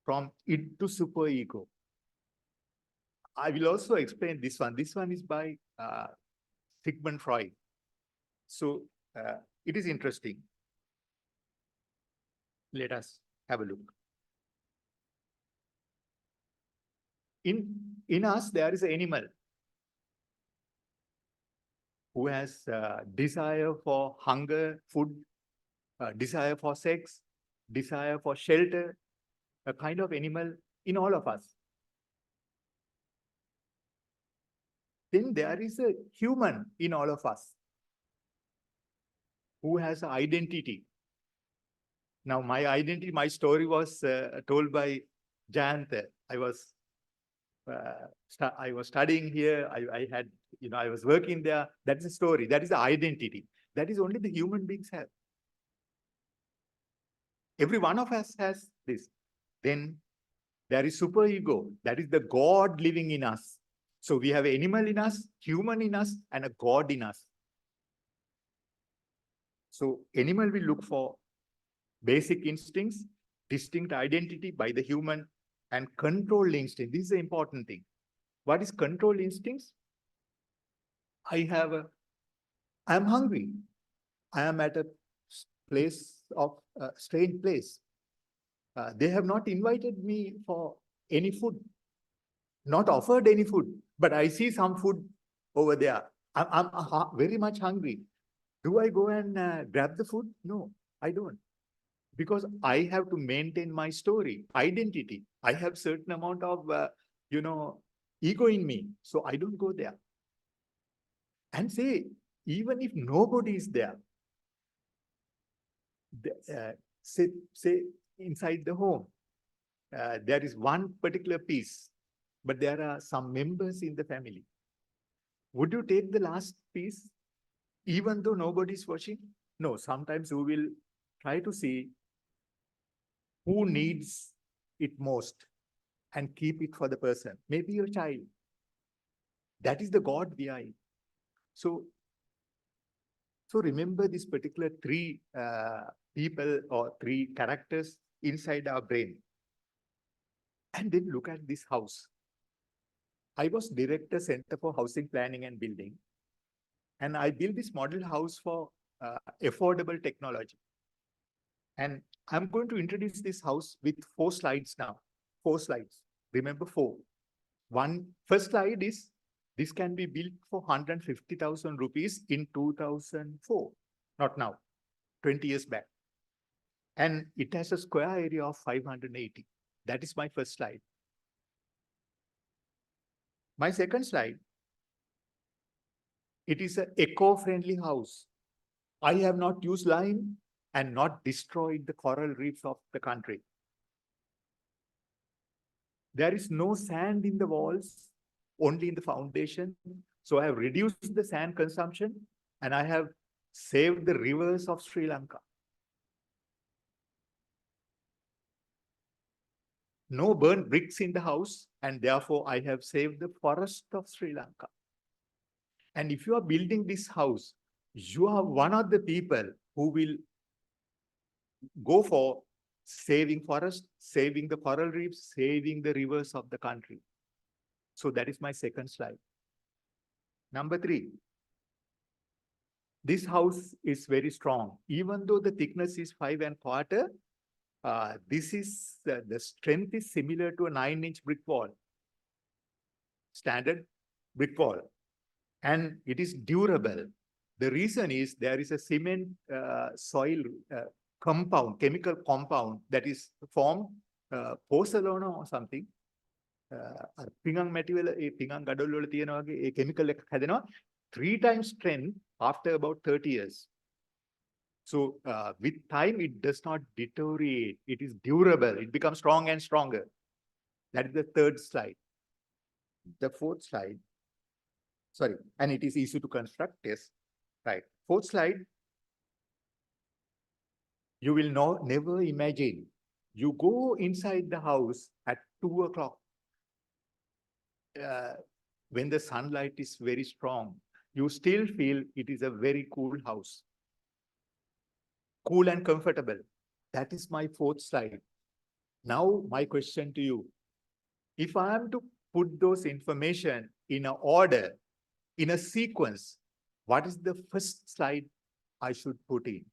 From id to superego. I will also explain this one. This one is by Sigmund Freud. So it is interesting. Let us have a look. In us, there is an animal who has desire for hunger, food, desire for sex, desire for shelter, a kind of animal in all of us. Then there is a human in all of us who has an identity. Now, my identity, my story was told by Jayant. I was studying here. I had, I was working there. That is a story. That is the identity. That is only the human beings have. Every one of us has this. Then there is superego. That is the God living in us. So we have animal in us, human in us, and a God in us. So animal will look for basic instincts, distinct identity by the human, and control instinct. This is the important thing. What is control instincts? I am hungry. I am at a place of a strange place. They have not invited me for any food, not offered any food, but I see some food over there. I'm very much hungry. Do I go and grab the food? No, I don't. Because I have to maintain my story, identity. I have certain amount of, ego in me. So I don't go there. And say, even if nobody is there, say inside the home, there is one particular piece, but there are some members in the family. Would you take the last piece, even though nobody is watching? No, sometimes we will try to see who needs it most and keep it for the person. Maybe your child. That is the God we are in. So remember this particular three people or three characters inside our brain. And then look at this house. I was director, Center for Housing Planning and Building. And I built this model house for affordable technology. And I'm going to introduce this house with 4 slides now. 4 slides. Remember 4. First slide is, this can be built for 150,000 rupees in 2004. Not now, 20 years back. And it has a square area of 580. That is my first slide. My second slide, it is an eco-friendly house. I have not used lime and not destroyed the coral reefs of the country. There is no sand in the walls, only in the foundation. So I have reduced the sand consumption and I have saved the rivers of Sri Lanka. No burnt bricks in the house, and therefore I have saved the forest of Sri Lanka. And if you are building this house, you are one of the people who will go for saving forest, saving the coral reefs, saving the rivers of the country. So that is my second slide. Number 3. This house is very strong. Even though the thickness is 5 1/4, This is, the strength is similar to a 9-inch brick wall. Standard brick wall. And it is durable. The reason is there is a cement soil compound, chemical compound that is formed, pozzolana or something. පිඟන් මැටි වල ඒ පිඟන් ගඩොල් වල තියෙන වගේ ඒ chemical එකක් හැදෙනවා 3 times strength after about 30 years. So with time it does not deteriorate, it is durable, it becomes strong and stronger. That is the third slide. The fourth slide, sorry, and it is easy to construct, yes, right. Fourth slide, you will never imagine you go inside the house at 2 o'clock. When the sunlight is very strong, you still feel it is a very cool house. Cool and comfortable. That is my fourth slide. Now, my question to you. If I am to put those information in an order, in a sequence, what is the first slide I should put in?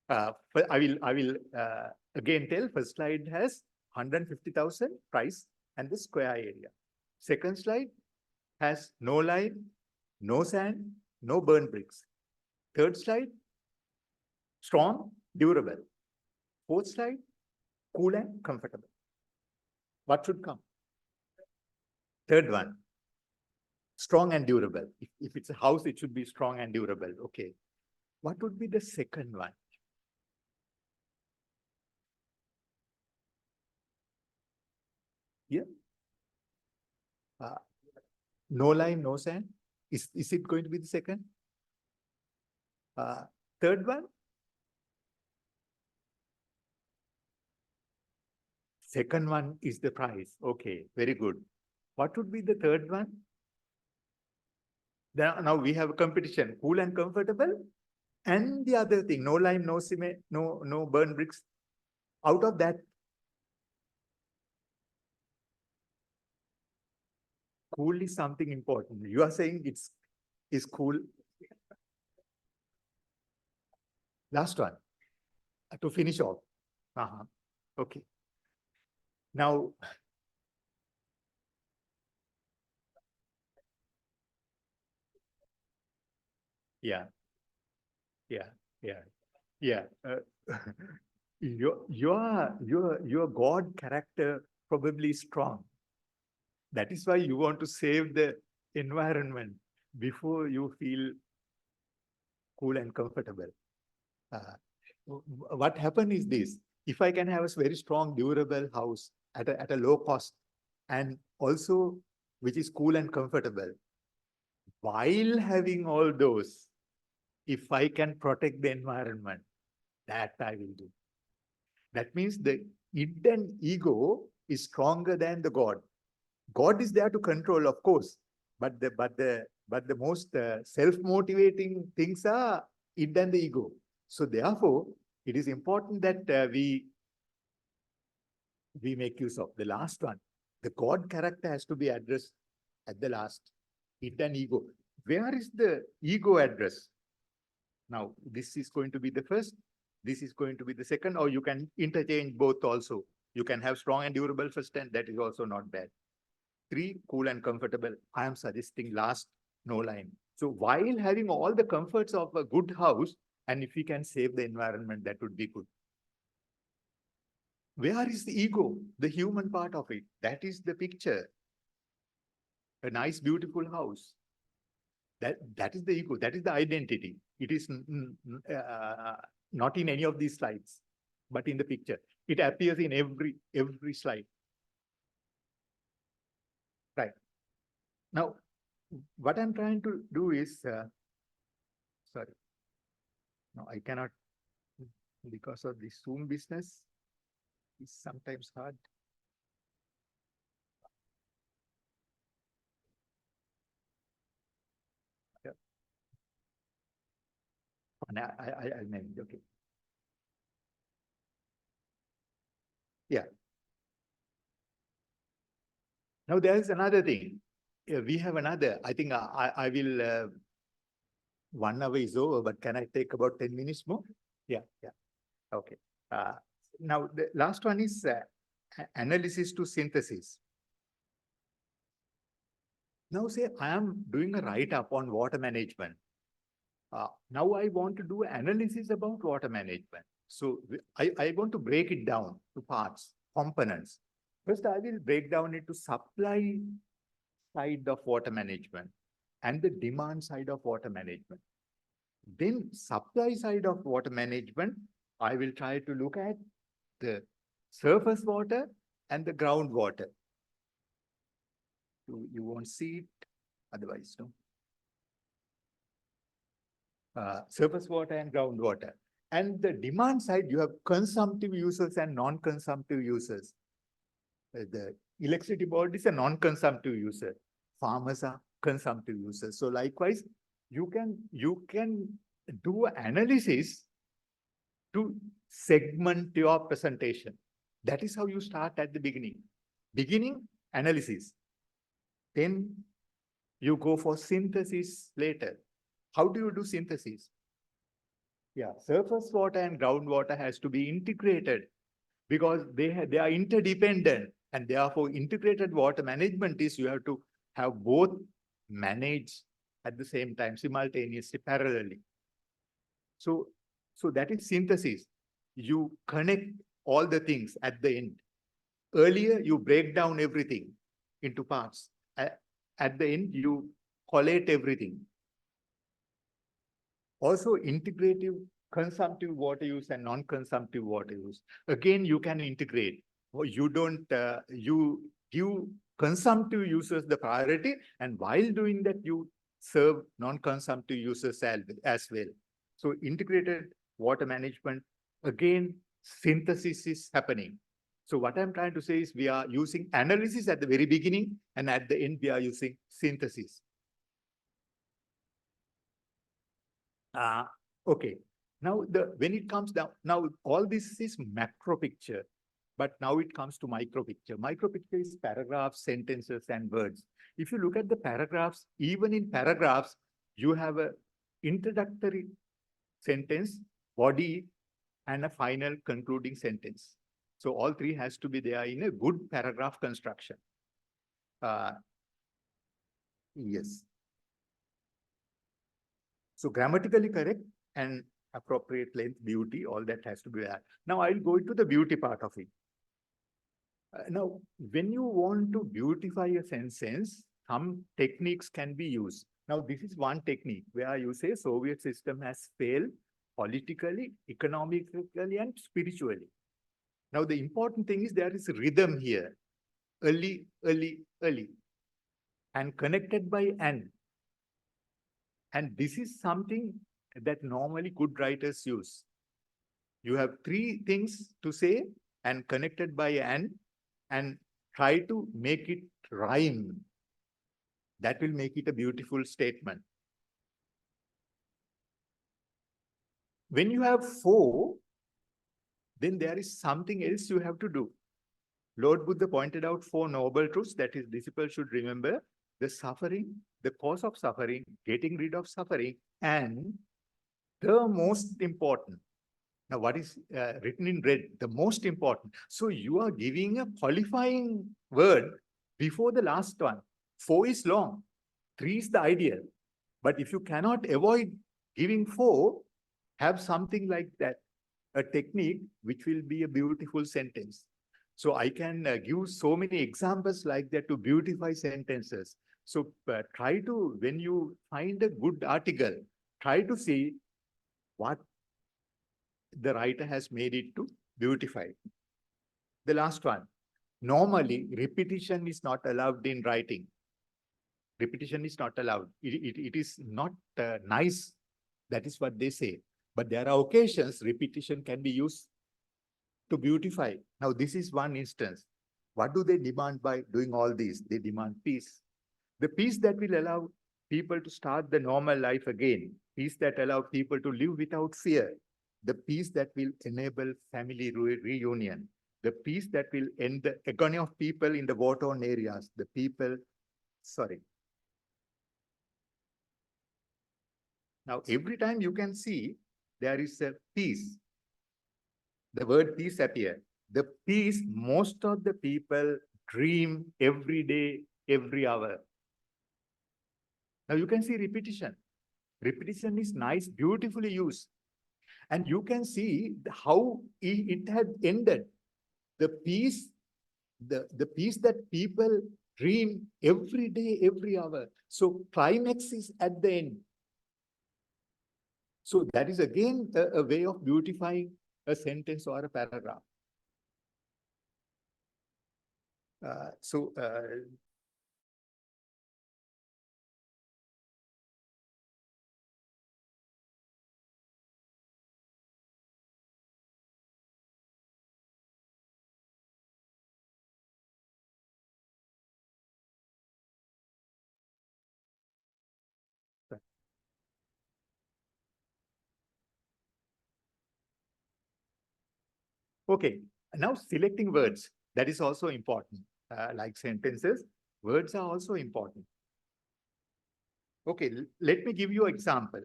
I will again tell, first slide has 150,000 price and the square area. Second slide has no lime, no sand, no burnt bricks. Third slide, strong, durable. Fourth slide, cool and comfortable. What should come? Third one, strong and durable. If it's a house, it should be strong and durable. Okay. What would be the second one? Yeah. No lime, no sand. Is it going to be the second? Third one? Second one is the price. Okay, very good. What would be the third one? Now we have a competition, cool and comfortable. And the other thing, no lime, no cement, no burn bricks. Out of that, cool is something important. You are saying is cool. Last one, to finish off. Okay. Now, yeah. Your God character probably strong. That is why you want to save the environment before you feel cool and comfortable. What happened is this: if I can have a very strong, durable house at a low cost, and also which is cool and comfortable, while having all those, if I can protect the environment, that I will do. That means the hidden ego is stronger than the God. God is there to control, of course, but the most self-motivating things are id and the ego. So therefore, it is important that we make use of the last one. The God character has to be addressed at the last. Id and ego. Where is the ego address? Now, this is going to be the first. This is going to be the second, or you can interchange both also. You can have strong and durable first, and that is also not bad. 3, cool and comfortable. I am suggesting last, no lime. So while having all the comforts of a good house, and if we can save the environment, that would be good. Where is the ego, the human part of it? That is the picture. A nice, beautiful house. That is the ego. That is the identity. It is not in any of these slides, but in the picture. It appears in every slide. Right. Now, what I'm trying to do is, sorry. No, I cannot, because of the Zoom business, is sometimes hard. Yeah. I'll manage, okay. Yeah. Now there is another thing. We have another, I think I will 1 hour is over, but can I take about 10 minutes more? Yeah. Okay. Now, the last one is analysis to synthesis. Now, say I am doing a write-up on water management. Now I want to do analysis about water management. So I want to break it down to parts, components. First, I will break down into supply side of water management and the demand side of water management. Then supply side of water management, I will try to look at the surface water and the groundwater. You won't see it otherwise, no? Surface water and groundwater. And the demand side, you have consumptive users and non-consumptive users. The electricity board is a non-consumptive user. Farmers are consumptive users. So likewise, you can do analysis to segment your presentation. That is how you start at the beginning. Beginning, analysis. Then you go for synthesis later. How do you do synthesis? Yeah, surface water and groundwater has to be integrated because they are interdependent, and therefore integrated water management is you have to have both managed at the same time, simultaneously, parallelly. So that is synthesis. You connect all the things at the end. Earlier, you break down everything into parts. At the end, you collate everything. Also, integrative consumptive water use and non-consumptive water use. Again, you can integrate. You don't, you give consumptive users the priority, and while doing that, you serve non-consumptive users as well. So integrated water management, again, synthesis is happening. So what I'm trying to say is we are using analysis at the very beginning, and at the end, we are using synthesis. Okay. Now, when it comes down, now all this is macro picture, but now it comes to micro picture. Micro picture is paragraphs, sentences, and words. If you look at the paragraphs, even in paragraphs, you have a introductory sentence, body, and a final concluding sentence. So all three has to be there in a good paragraph construction. Yes. So grammatically correct and appropriate length, beauty, all that has to be there. Now I'll go into the beauty part of it. Now, when you want to beautify a sentence, some techniques can be used. Now, this is one technique where you say Soviet system has failed politically, economically, and spiritually. Now, the important thing is there is rhythm here. Early, and connected by an. And this is something that normally good writers use. You have three things to say and connected by an, and try to make it rhyme. That will make it a beautiful statement. When you have four, then there is something else you have to do. Lord Buddha pointed out 4 noble truths that his disciples should remember: the suffering, the cause of suffering, getting rid of suffering, and the most important. Now, what is written in red? The most important. So you are giving a qualifying word before the last one. 4 is long. 3 is the ideal. But if you cannot avoid giving 4, have something like that, a technique which will be a beautiful sentence. So I can give so many examples like that to beautify sentences. So try to, when you find a good article, try to see what the writer has made it to beautify. The last one, normally repetition is not allowed in writing. Repetition is not allowed. It is not nice. That is what they say. But there are occasions repetition can be used to beautify. Now, this is one instance. What do they demand by doing all this? They demand peace. The peace that will allow people to start the normal life again. Peace that allow people to live without fear. The peace that will enable family reunion. The peace that will end the agony of people in the war-torn areas. The people, sorry. Now, every time you can see there is a peace. The word peace appear. The peace most of the people dream every day, every hour. Now you can see repetition. Repetition is nice, beautifully used. And you can see how it had ended. The peace, the peace that people dream every day, every hour. So climax is at the end. So that is again a way of beautifying a sentence or a paragraph. So okay, now selecting words, that is also important. Like sentences, words are also important. Okay, let me give you an example.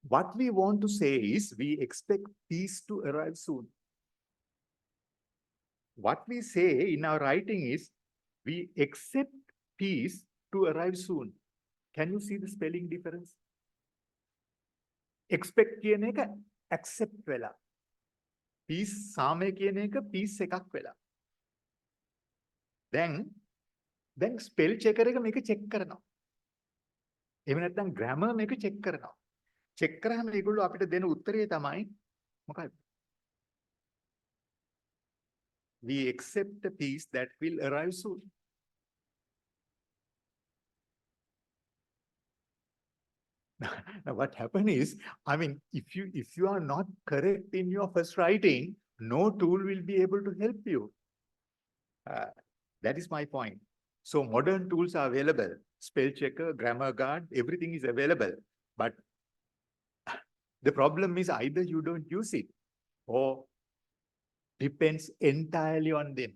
What we want to say is we expect peace to arrive soon. What we say in our writing is we accept peace to arrive soon. Can you see the spelling difference? Expect කියන එක accept වෙලා. Peace සාමය කියන එක peace එකක් වෙලා. දැන් spell checker එක මේක check කරනවා. එහෙම නැත්නම් grammar මේක check කරනවා. check කරාම ඒගොල්ලෝ අපිට දෙන උත්තරේ තමයි මොකක්ද? We accept the peace that will arrive soon. Now, what happened is, I mean, if you are not correct in your first writing, no tool will be able to help you. That is my point. So modern tools are available. Spell checker, grammar guard, everything is available. But the problem is either you don't use it or depends entirely on them.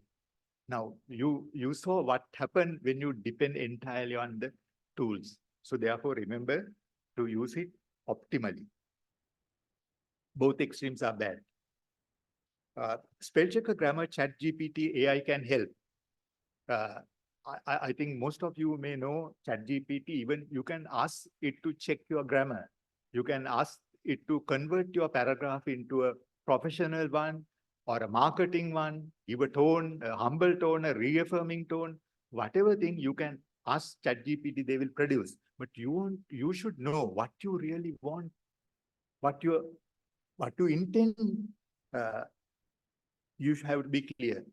Now, you saw what happened when you depend entirely on the tools. So therefore, remember to use it optimally. Both extremes are bad. Spell checker, grammar, chat GPT, AI can help. I think most of you may know chat GPT, even you can ask it to check your grammar. You can ask it to convert your paragraph into a professional one or a marketing one, give a tone, a humble tone, a reaffirming tone, whatever thing you can ask ChatGPT, they will produce. But you should know what you really want, what you intend. You should have to be clear.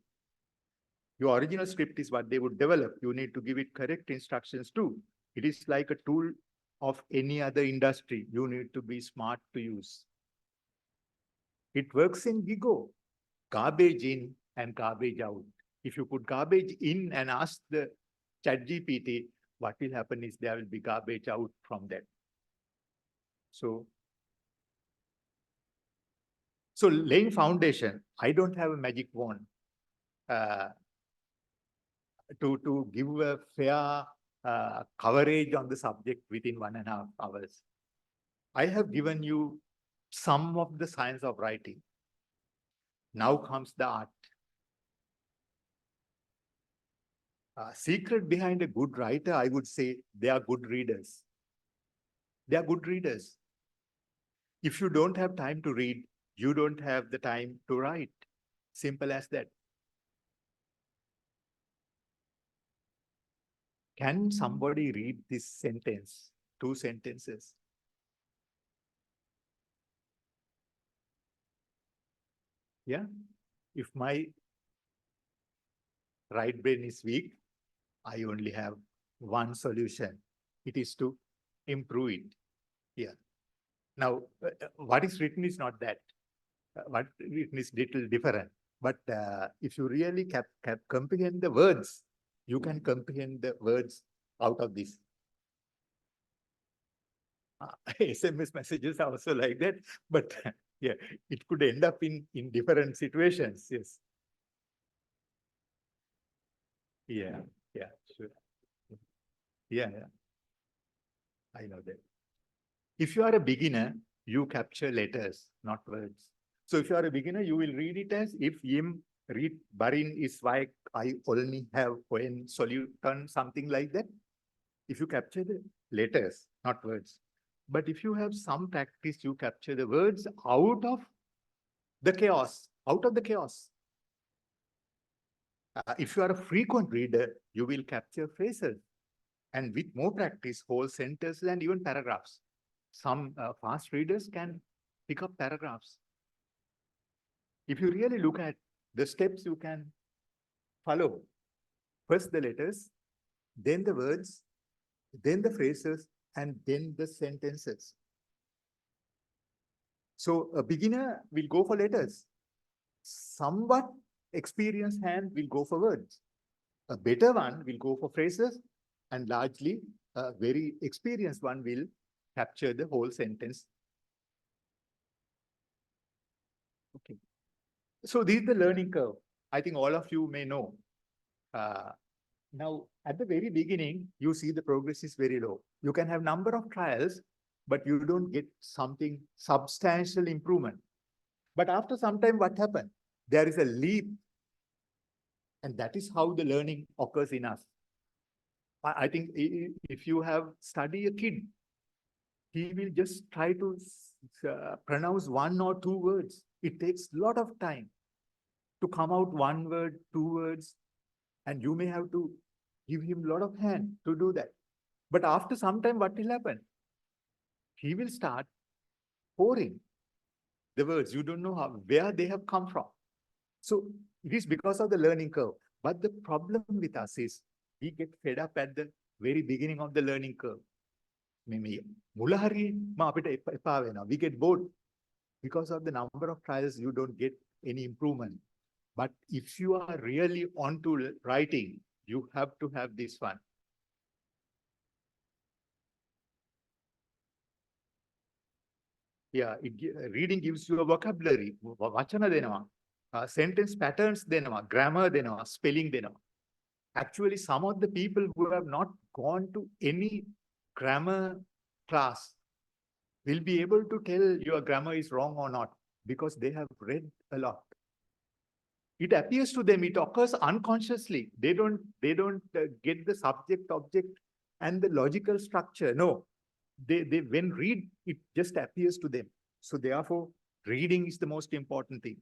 Your original script is what they would develop. You need to give it correct instructions too. It is like a tool of any other industry. You need to be smart to use. It works in Gigo, garbage in and garbage out. If you put garbage in and ask the ChatGPT, what will happen is there will be garbage out from that. So laying foundation, I don't have a magic wand to give a fair coverage on the subject within 1.5 hours. I have given you some of the science of writing. Now comes the art. Secret behind a good writer, I would say they are good readers. They are good readers. If you don't have time to read, you don't have the time to write. Simple as that. Can somebody read this sentence, 2 sentences? Yeah. If my right brain is weak, I only have one solution. It is to improve it. Yeah. Now, what is written is not that. What written is little different. But if you really comprehend the words, you can comprehend the words out of this. SMS messages are also like that, but yeah, it could end up in different situations. Yes. Yeah, yeah, sure. Yeah, yeah. I know that. If you are a beginner, you capture letters, not words. So if you are a beginner, you will read it as if im read barin is why I only have when solution, something like that. If you capture the letters, not words. But if you have some practice, you capture the words out of the chaos, out of the chaos. If you are a frequent reader, you will capture phrases. And with more practice, whole sentences and even paragraphs. Some fast readers can pick up paragraphs. If you really look at the steps you can follow, first the letters, then the words, then the phrases, and then the sentences. So a beginner will go for letters. Somewhat experienced hand will go for words. A better one will go for phrases, and largely a very experienced one will capture the whole sentence. Okay. So this is the learning curve. I think all of you may know. Now, at the very beginning, you see the progress is very low. You can have number of trials, but you don't get something substantial improvement. But after some time, what happened? There is a leap. And that is how the learning occurs in us. I think if you have studied a kid, he will just try to pronounce one or two words. It takes a lot of time to come out one word, two words, and you may have to give him a lot of hand to do that. But after some time, what will happen? He will start pouring the words. You don't know where they have come from. So it is because of the learning curve. But the problem with us is we get fed up at the very beginning of the learning curve. We get bored. Because of the number of trials, you don't get any improvement. But if you are really onto writing, you have to have this one. Yeah, reading gives you a vocabulary. Vachana denava, sentence patterns denava, grammar denava, spelling denava. Actually, some of the people who have not gone to any grammar class will be able to tell your grammar is wrong or not because they have read a lot. It appears to them, it occurs unconsciously. They don't get the subject, object, and the logical structure. No, they when read, it just appears to them. So therefore, reading is the most important thing.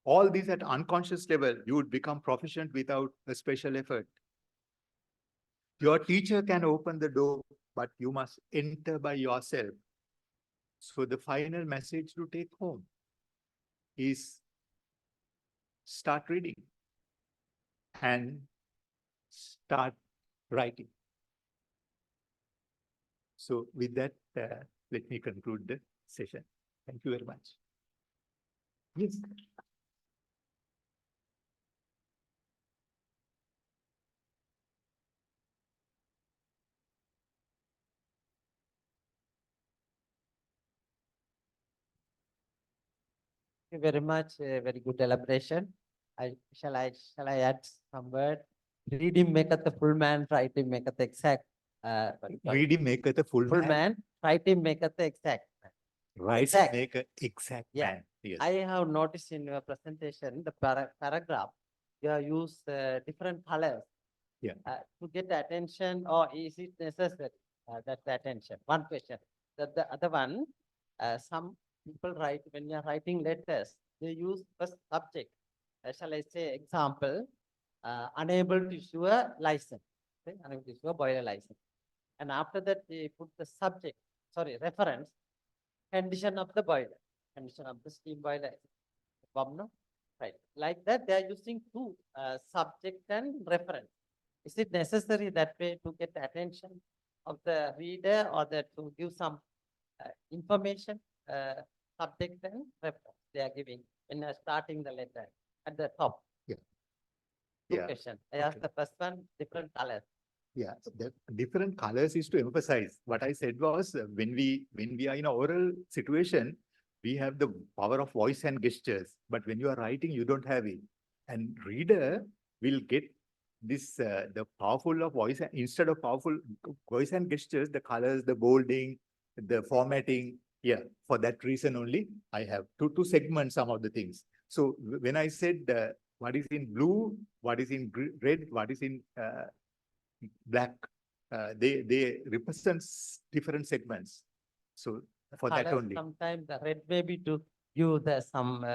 All these at unconscious level, you would become proficient without a special effort. Your teacher can open the door, but you must enter by yourself. So the final message to take home is start reading and start writing. So with that, let me conclude the session. Thank you very much. Yes. Thank you very much. Very good elaboration. Shall I add some word? Reading maketh the full man, writing maketh the exact. Reading maketh a full man. Writing maketh the exact. Writing Exact. make an exact Yeah. man. Yes. I have noticed in your presentation, the paragraph, you have used different colors. Yeah. To get attention, or is it necessary that attention? One question. The other one, some people write, when you are writing letters, they use first subject. Shall I say example, unable to issue a license, okay? Unable to issue a boiler license. And after that, they put the subject, sorry, reference, condition of the boiler, condition of the steam boiler, no? Right. Like that, they are using two, subject and reference. Is it necessary that way to get attention of the reader, or that to give some information, subject and reference they are giving when they are starting the letter at the top? Yeah. Two Yeah. questions. I asked the first one, different colors. Yeah, the different colors is to emphasize. What I said was when we are in an oral situation, we have the power of voice and gestures. But when you are writing, you don't have it. And reader will get this the powerful of voice instead of powerful voice and gestures, the colors, the bolding, the formatting. Yeah, for that reason only, I have to segment some of the things. So when I said what is in blue, what is in red, what is in black, they represent different segments. So for that Color, only. sometimes the red may be to give the some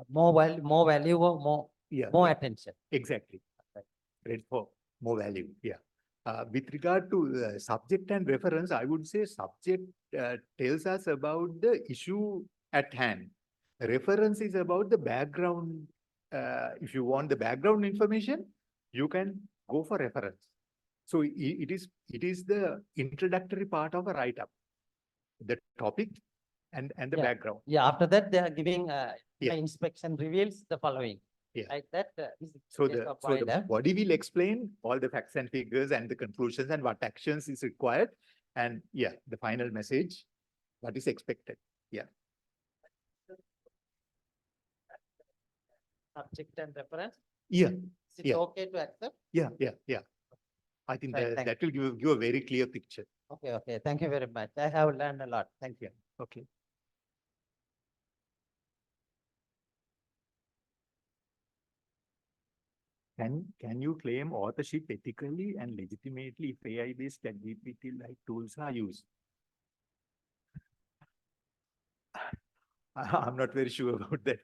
more value or Yeah, more attention. exactly. Right. Red for more value. Yeah. With regard to subject and reference, I would say subject tells us about the issue at hand. Reference is about the background. If you want the background information, you can go for reference. So it is the introductory part of a write-up, the topic and the Yeah. background. Yeah, after that, they are giving Yeah. my inspection reveals the following. Yeah. Like that. This is So case the of so the wider. body will explain all the facts and figures and the conclusions and what actions is required, and yeah, the final message, what is expected. Subject and reference. Yeah, Is it Yeah. okay to accept? yeah. I think Right, thank that will give a very clear picture. Okay. Thank you very much. I have learned a lot. Thank you. Okay. Can you claim authorship ethically and legitimately if AI-based ChatGPT-like tools are used? I'm not very sure about that,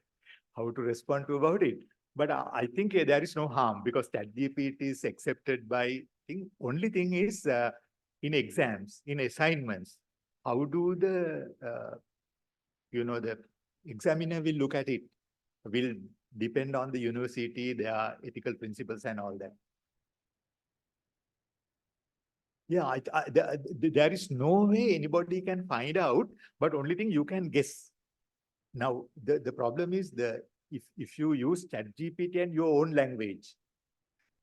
how to respond to about it. But I think there is no harm because ChatGPT is accepted by, only thing is in exams, in assignments, how do the, the examiner will look at it, will depend on the university, their ethical principles and all that. Yeah, there is no way anybody can find out, but only thing you can guess. Now, the problem is if you use ChatGPT and your own language,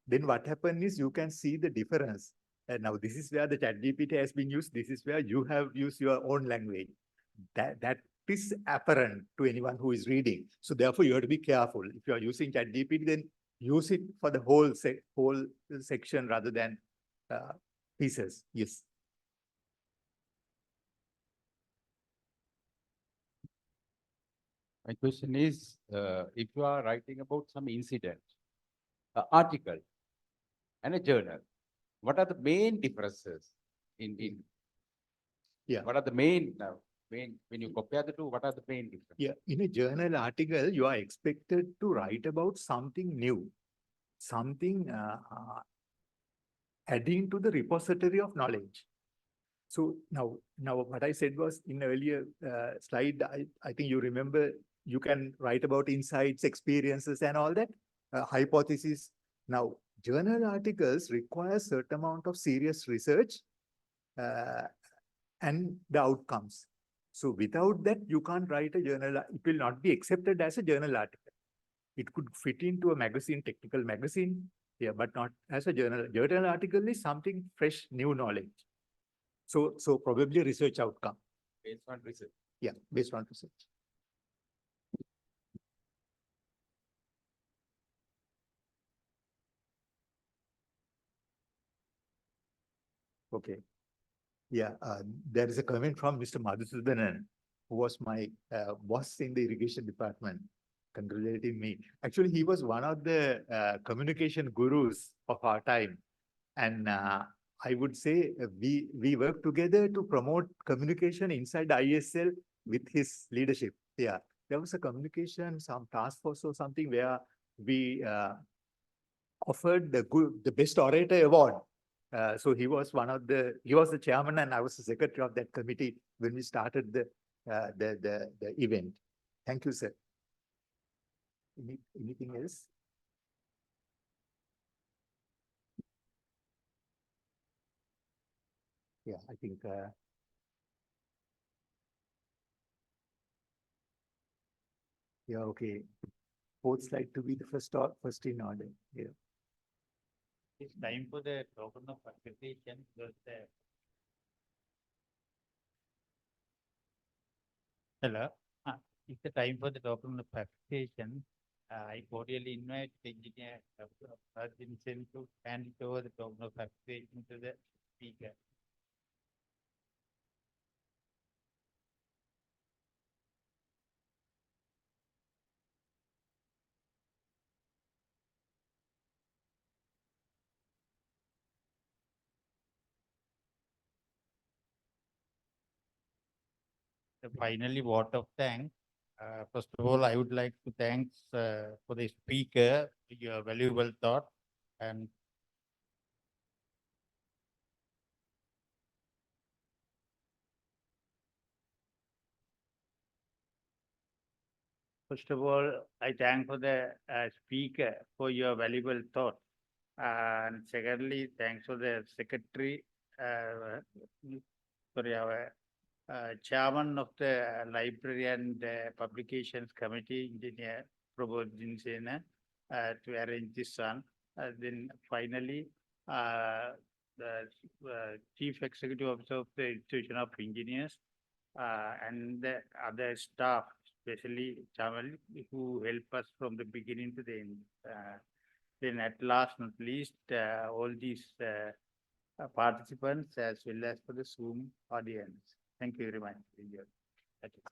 then what happens is you can see the difference. And now this is where the ChatGPT has been used. This is where you have used your own language. That is apparent to anyone who is reading. So therefore, you have to be careful. If you are using ChatGPT, then use it for the whole section rather than pieces. Yes. My question is, if you are writing about some incident, article, and a journal, what are the main differences in Yeah. what are the main when you compare the two, what are the main differences? Yeah, in a journal article, you are expected to write about something new, something adding to the repository of knowledge. So now what I said was in earlier slide, I think you remember, you can write about insights, experiences and all that, hypothesis. Now, journal articles require certain amount of serious research and the outcomes. So without that, you can't write a journal. It will not be accepted as a journal article. It could fit into a magazine, technical magazine, yeah, but not as a journal. Journal article is something fresh, new knowledge. So probably research outcome. Based on research. Yeah, based on research. Okay. Yeah, there is a comment from Mr. Madhusudanan, who was my boss in the irrigation department, congratulating me. Actually, he was one of the communication gurus of our time. And I would say we work together to promote communication inside the ISL with his leadership. Yeah, there was a communication, some task force or something where we offered the best orator award. So he was he was the chairman and I was the secretary of that committee when we started the event. Thank you, sir. Anything else? Yeah, I think. Yeah, okay. Fourth slide to be the first in order. Yeah. It's time for the token of appreciation because hello. It's the time for the token of appreciation. I cordially invite the engineer to hand it over the token of appreciation to the speaker. finally, vote of thanks. First of all, I would like to thank for the speaker, your valuable thought, and first of all, I thank for the speaker for your valuable thought. And secondly, thanks for the secretary, sorry, our chairman of the library and publications committee, engineer Prabodh Jinsena, to arrange this one. Then finally, the chief executive officer of the Institution of Engineers and the other staff, especially Chamal, who helped us from the beginning to the end. Then at last not least, all these participants as well as for the Zoom audience. Thank you very much. Thank you.